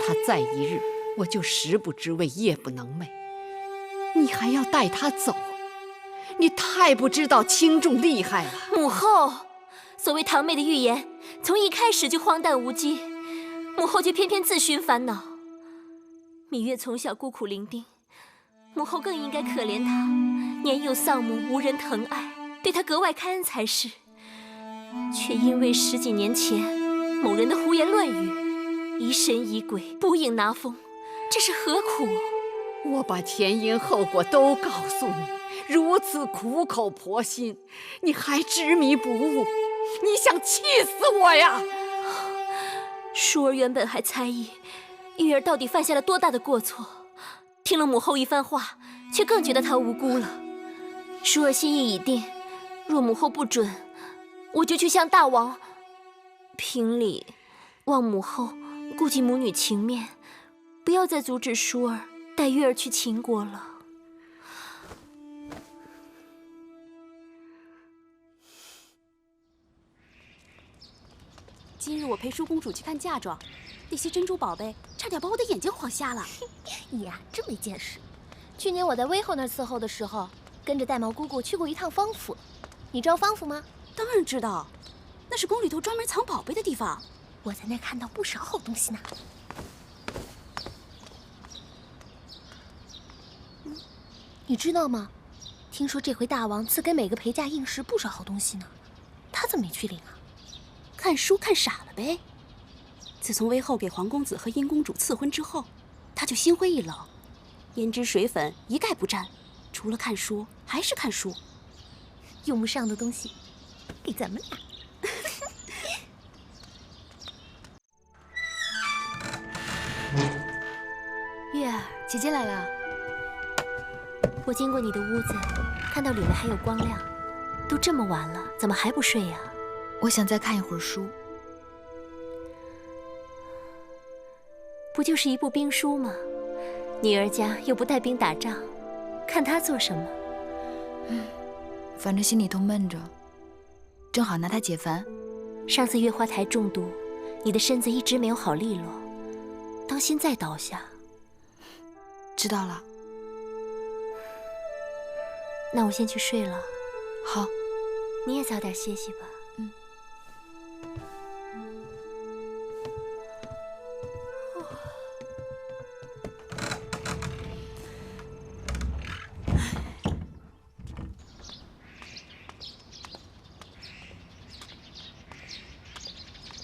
她再一日，我就食不知味，夜不能寐。你还要带她走？你太不知道轻重厉害了。母后，所谓堂妹的预言，从一开始就荒诞无稽，母后却偏偏自寻烦恼。芈月从小孤苦伶仃，母后更应该可怜她，年幼丧母，无人疼爱，对她格外开恩才是。却因为10几年前某人的胡言乱语，疑神疑鬼，捕影拿风，这是何苦？我把前因后果都告诉你，如此苦口婆心，你还执迷不悟，你想气死我呀！淑儿原本还猜疑玉儿到底犯下了多大的过错，听了母后一番话，却更觉得她无辜了。淑儿心意已定，若母后不准，我就去向大王评理，望母后顾及母女情面，不要再阻止淑儿带玉儿去秦国了。今日我陪舒公主去看嫁妆，那些珍珠宝贝差点把我的眼睛晃瞎了。你呀，真没见识。去年我在微后那儿伺候的时候，跟着玳瑁姑姑去过一趟方府。你知道方府吗？当然知道，那是宫里头专门藏宝贝的地方。我在那儿看到不少好东西呢。你知道吗？听说这回大王赐给每个陪嫁应时不少好东西呢。他怎么没去领啊？看书看傻了呗。自从微后给皇公子和殷公主赐婚之后，他就心灰意冷，胭脂水粉一概不沾，除了看书还是看书。用不上的东西，给咱们俩。月儿，姐姐来了。我经过你的屋子，看到里面还有光亮，都这么晚了，怎么还不睡呀？我想再看一会儿书。不就是一部兵书吗？女儿家又不带兵打仗，看它做什么？反正心里头闷着，正好拿它解烦。上次月花台中毒，你的身子一直没有好利落，当心再倒下。知道了。那我先去睡了。好，你也早点歇息吧。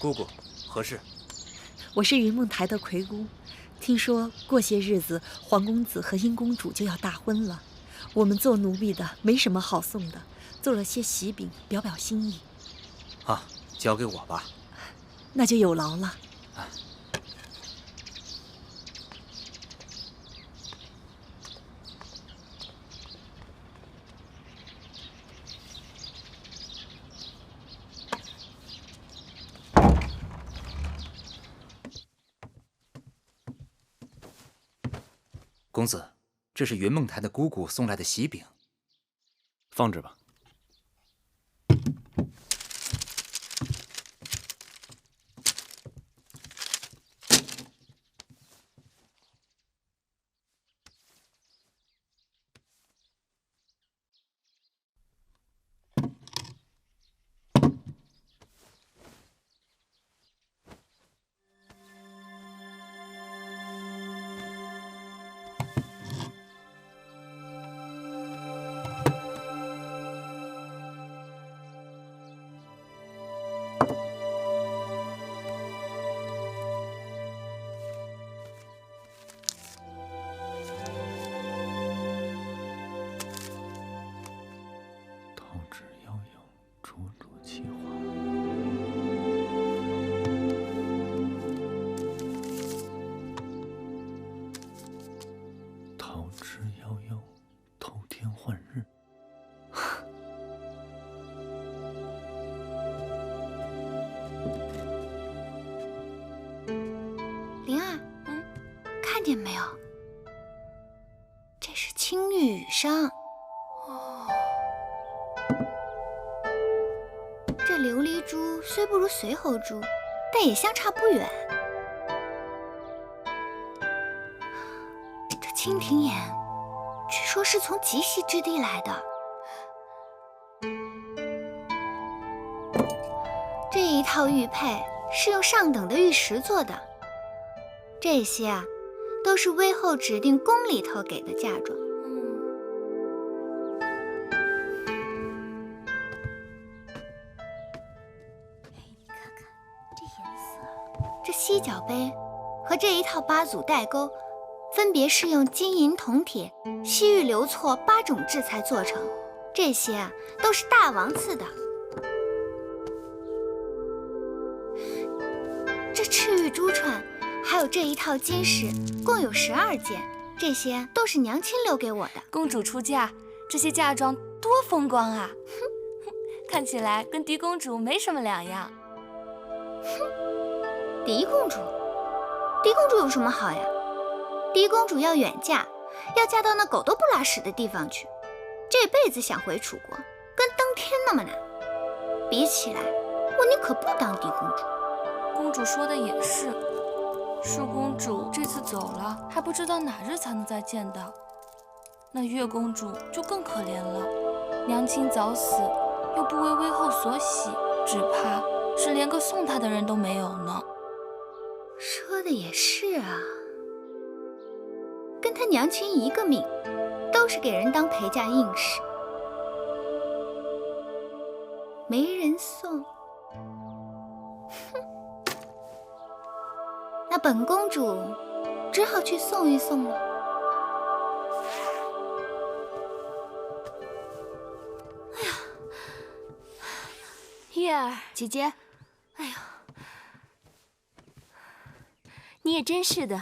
姑姑，何事？我是云梦台的魁姑，听说过些日子皇公子和殷公主就要大婚了，我们做奴婢的没什么好送的，做了些喜饼表表心意。啊，交给我吧。那就有劳了。公子，这是云梦台的姑姑送来的喜饼，放着吧。看见没有？这是青玉羽裳。哦，这琉璃珠虽不如随侯珠，但也相差不远。这蜻蜓眼，据说是从极西之地来的。这一套玉佩是用上等的玉石做的，这些啊，都是微后指定宫里头给的嫁妆。你看看这颜色，这犀角杯和这一套八组带钩，分别是用金银铜铁、西域流错8种制材做成，这些啊都是大王赐的。这赤玉珠串，还有这一套金饰，共有12件，这些都是娘亲留给我的。公主出嫁，这些嫁妆多风光啊！看起来跟狄公主没什么两样。狄公主？狄公主有什么好呀？狄公主要远嫁，要嫁到那狗都不拉屎的地方去，这辈子想回楚国，跟登天那么难。比起来，我宁可不当狄公主。公主说的也是，恕公主这次走了，还不知道哪日才能再见到。那月公主就更可怜了，娘亲早死，又不为微后所喜，只怕是连个送她的人都没有呢。说的也是啊，跟她娘亲一个命，都是给人当陪嫁硬饰，没人送。那本公主只好去送一送了。哎呀，月儿姐姐，哎呀，你也真是的，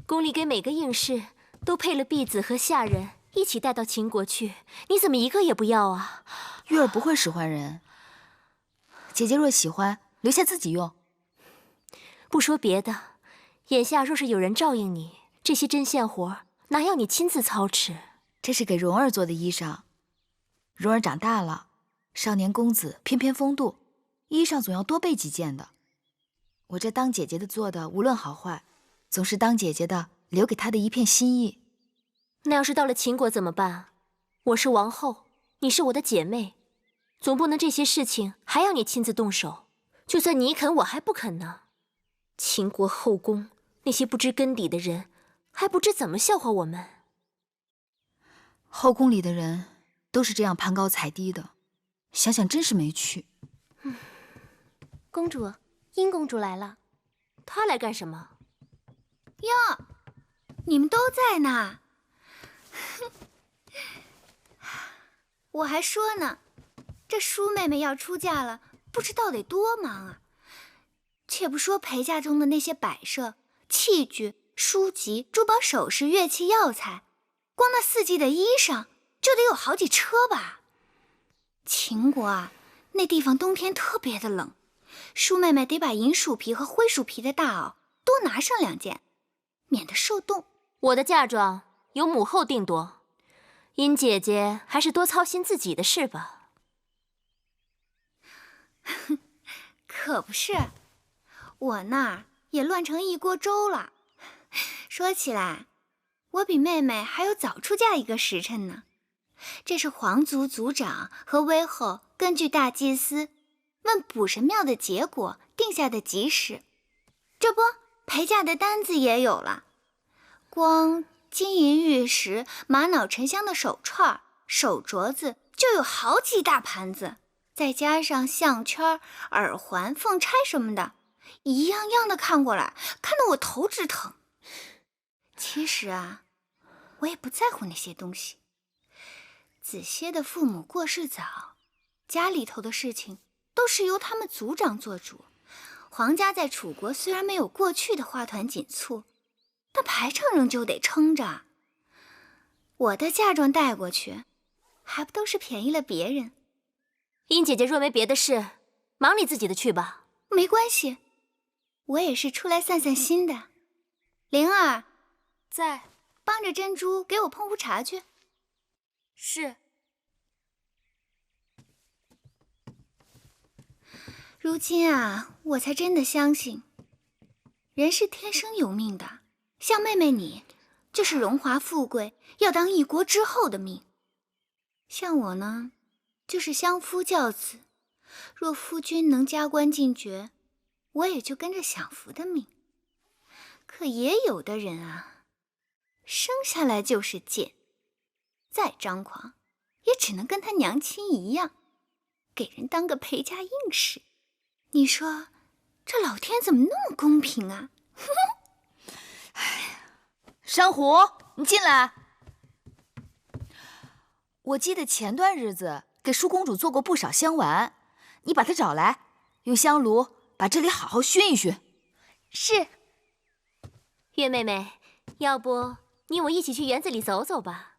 宫里给每个应试都配了婢子和下人一起带到秦国去，你怎么一个也不要啊？月儿不会使唤人，姐姐若喜欢，留下自己用。不说别的，眼下若是有人照应你，这些针线活哪要你亲自操持？这是给蓉儿做的衣裳。蓉儿长大了，少年公子翩翩风度，衣裳总要多备几件的。我这当姐姐的做的，无论好坏，总是当姐姐的留给她的一片心意。那要是到了秦国怎么办？我是王后，你是我的姐妹，总不能这些事情还要你亲自动手。就算你肯，我还不肯呢。秦国后宫那些不知根底的人，还不知怎么笑话我们。后宫里的人都是这样攀高踩低的，想想真是没趣。公主，殷公主来了。她来干什么？哟，你们都在呢。我还说呢，这舒妹妹要出嫁了，不知道得多忙啊。且不说陪嫁中的那些摆设、器具、书籍、珠宝首饰、乐器、药材，光那4季的衣裳就得有好几车吧。秦国啊，那地方冬天特别的冷，舒妹妹得把银鼠皮和灰鼠皮的大袄多拿上2件，免得受冻。我的嫁妆由母后定夺，殷姐姐还是多操心自己的事吧。可不是，我那儿也乱成一锅粥了。说起来，我比妹妹还有早出嫁1个时辰呢。这是皇族族长和威后根据大祭司问卜神庙的结果定下的吉时。这不，陪嫁的单子也有了，光金银玉石、玛瑙沉香的手串、手镯子就有好几大盘子，再加上项圈、耳环、凤钗什么的，一样样的看过来，看得我头直疼。其实啊，我也不在乎那些东西。子歇的父母过世早，家里头的事情都是由他们族长做主。皇家在楚国虽然没有过去的花团锦簇，但排场仍旧得撑着。我的嫁妆带过去，还不都是便宜了别人？殷姐姐若没别的事，忙你自己的去吧。没关系，我也是出来散散心的。灵儿，在，帮着珍珠给我碰壶茶去。是。如今啊，我才真的相信，人是天生有命的。像妹妹你，就是荣华富贵，要当一国之后的命。像我呢，就是相夫教子，若夫君能加官进爵，我也就跟着享福的命。可也有的人啊，生下来就是贱，再张狂，也只能跟他娘亲一样，给人当个陪嫁硬士。你说，这老天怎么那么公平啊？珊瑚，你进来。我记得前段日子给舒公主做过不少香丸，你把她找来，用香炉把这里好好熏一熏。是。月妹妹，要不你我一起去园子里走走吧？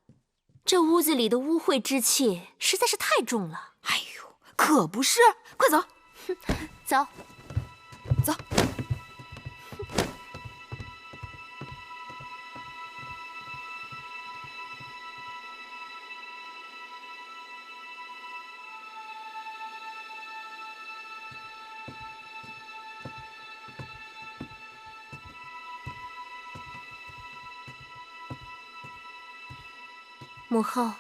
这屋子里的污秽之气实在是太重了。哎呦，可不是，快走。走，走。母后，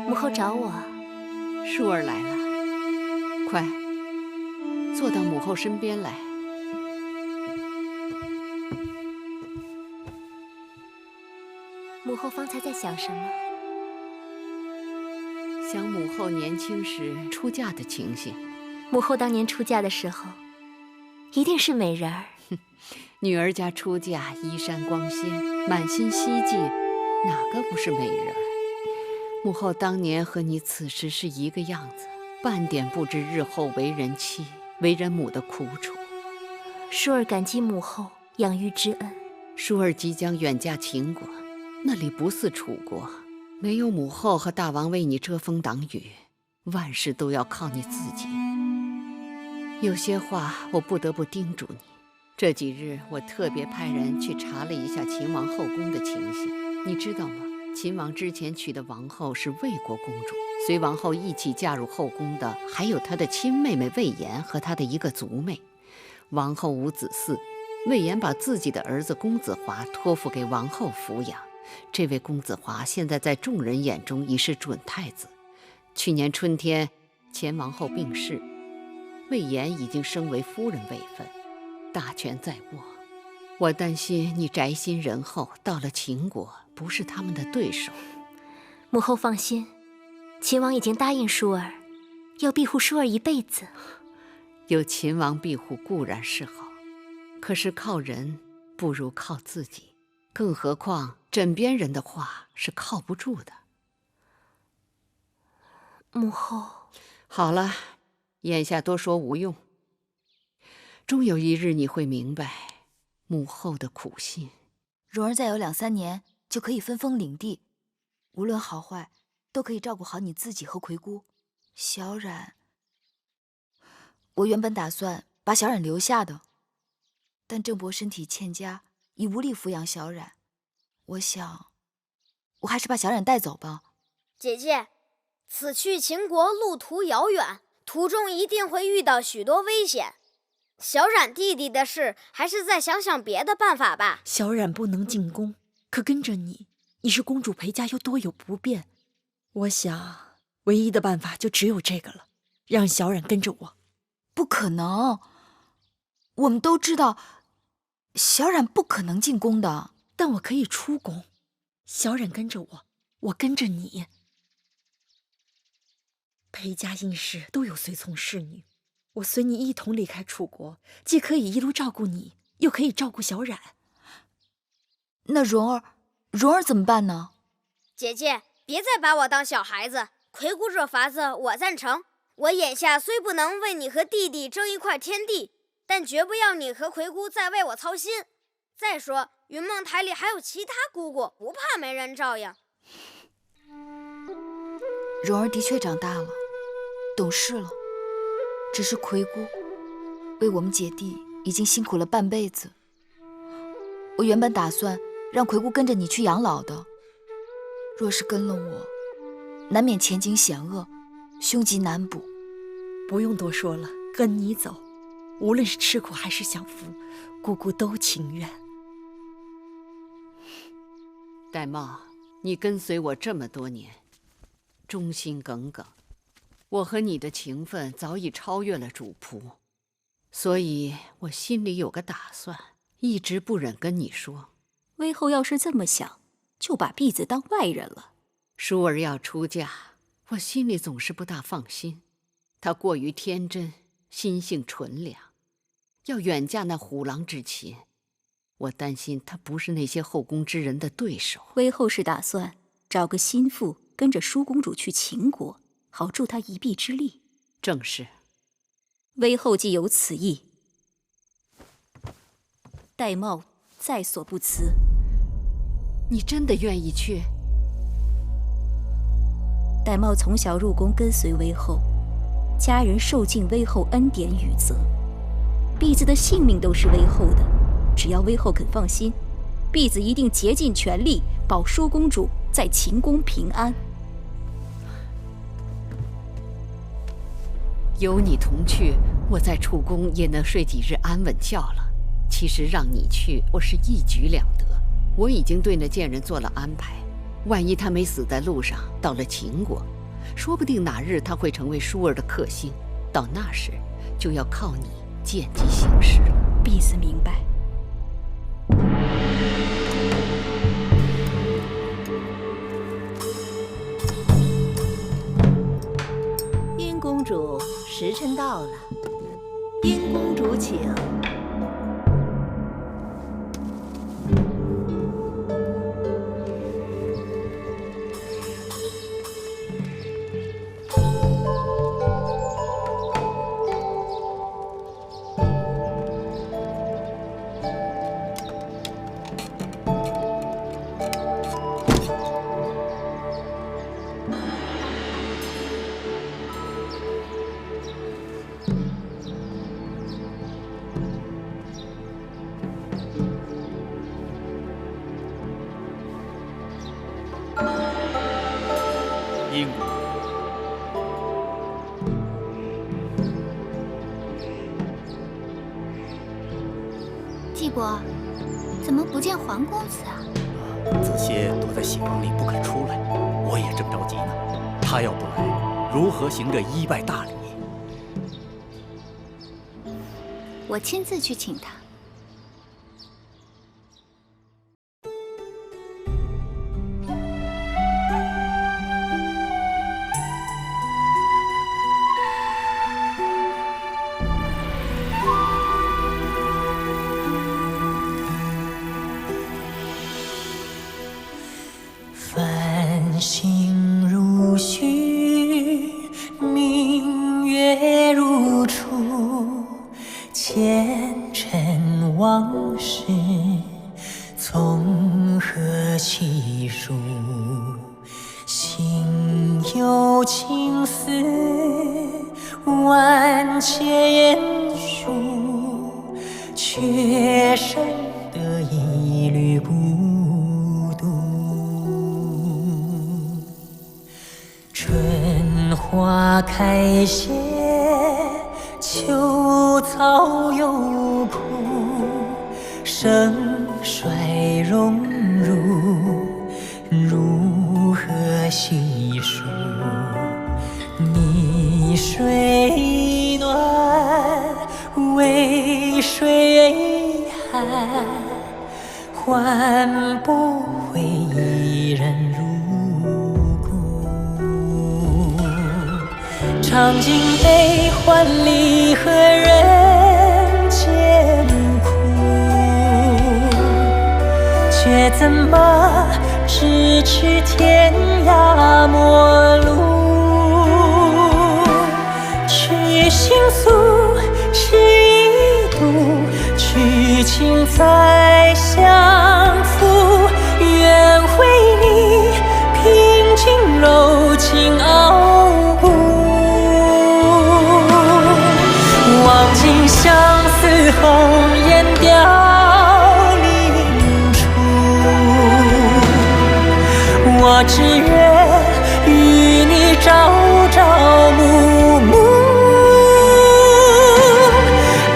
母后找我。舒儿来了。快，坐到母后身边来。母后方才在想什么？想母后年轻时出嫁的情形。母后当年出嫁的时候，一定是美人儿。女儿家出嫁，衣衫光鲜，满心希冀，哪个不是美人儿？母后当年和你此时是一个样子。半点不知日后为人妻、为人母的苦楚。舒儿感激母后养育之恩。舒儿即将远嫁秦国，那里不似楚国，没有母后和大王为你遮风挡雨，万事都要靠你自己。有些话我不得不叮嘱你。这几日我特别派人去查了一下秦王后宫的情形，你知道吗？秦王之前娶的王后是魏国公主，随王后一起嫁入后宫的，还有她的亲妹妹魏延和她的一个族妹。王后无子嗣，魏延把自己的儿子公子华托付给王后抚养。这位公子华现在在众人眼中已是准太子。去年春天，前王后病逝，魏延已经升为夫人位分，大权在握。我担心你宅心仁厚，到了秦国不是他们的对手。母后放心，秦王已经答应舒儿，要庇护舒儿一辈子。有秦王庇护固然是好，可是靠人不如靠自己，更何况枕边人的话是靠不住的。母后，好了，眼下多说无用。终有一日你会明白母后的苦心。蓉儿再有2、3年就可以分封领地，无论好坏，都可以照顾好你自己和葵姑。小冉，我原本打算把小冉留下的，但郑伯身体欠佳，已无力抚养小冉。我想，我还是把小冉带走吧。姐姐，此去秦国路途遥远，途中一定会遇到许多危险。小冉弟弟的事，还是再想想别的办法吧。小冉不能进宫，可跟着你，你是公主陪嫁，又多有不便。我想，唯一的办法就只有这个了，让小冉跟着我。不可能，我们都知道，小冉不可能进宫的。但我可以出宫，小冉跟着我，我跟着你。裴家应氏都有随从侍女，我随你一同离开楚国，既可以一路照顾你，又可以照顾小冉。那蓉儿怎么办呢？姐姐，别再把我当小孩子。葵姑这法子我赞成。我眼下虽不能为你和弟弟争一块天地，但绝不要你和葵姑再为我操心。再说，云梦台里还有其他姑姑，不怕没人照应。蓉儿的确长大了，懂事了。只是葵姑为我们姐弟已经辛苦了半辈子。我原本打算让葵姑跟着你去养老的，若是跟了我，难免前景险恶，凶吉难卜。不用多说了，跟你走，无论是吃苦还是享福，姑姑都情愿。玳瑁，你跟随我这么多年，忠心耿耿，我和你的情分早已超越了主仆，所以我心里有个打算，一直不忍跟你说。微后要是这么想，就把婢子当外人了。舒儿要出嫁，我心里总是不大放心。她过于天真，心性纯良，要远嫁那虎狼之秦，我担心她不是那些后宫之人的对手。微后是打算找个心腹跟着舒公主去秦国，好助她一臂之力。正是。微后既有此意，玳瑁在所不辞。你真的愿意去？玳瑁从小入宫跟随微后，家人受尽微后恩典与责，婢子的性命都是微后的。只要微后肯放心，婢子一定竭尽全力保舒公主在秦宫平安。有你同去，我在楚宫也能睡几日安稳觉了。其实让你去，我是一举两得。我已经对那贱人做了安排，万一他没死在路上，到了秦国，说不定哪日他会成为舒儿的克星。到那时，就要靠你见机行事了。婢子明白。殷公主，时辰到了，殷公主请。殷公，纪伯，怎么不见黄公子啊？子歇躲在喜房里不肯出来，我也正着急呢。他要不来，如何行这一拜大礼？我亲自去请他。繁星如许，明月如初，前尘往事从何起数？心有情丝万千束，却生得一缕孤独。春花开谢，秋草又枯，盛衰荣辱，如何细数？泥水暖，为谁寒？换不回一人如故。尝尽悲欢离合人间苦，却怎么咫尺天涯陌路？去心诉，痴一度，去情再相负。愿为你凭尽柔情傲骨，望尽相思红颜凋零处。我只愿与你朝朝暮暮，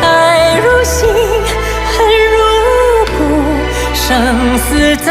爱如心，恨如骨，生死在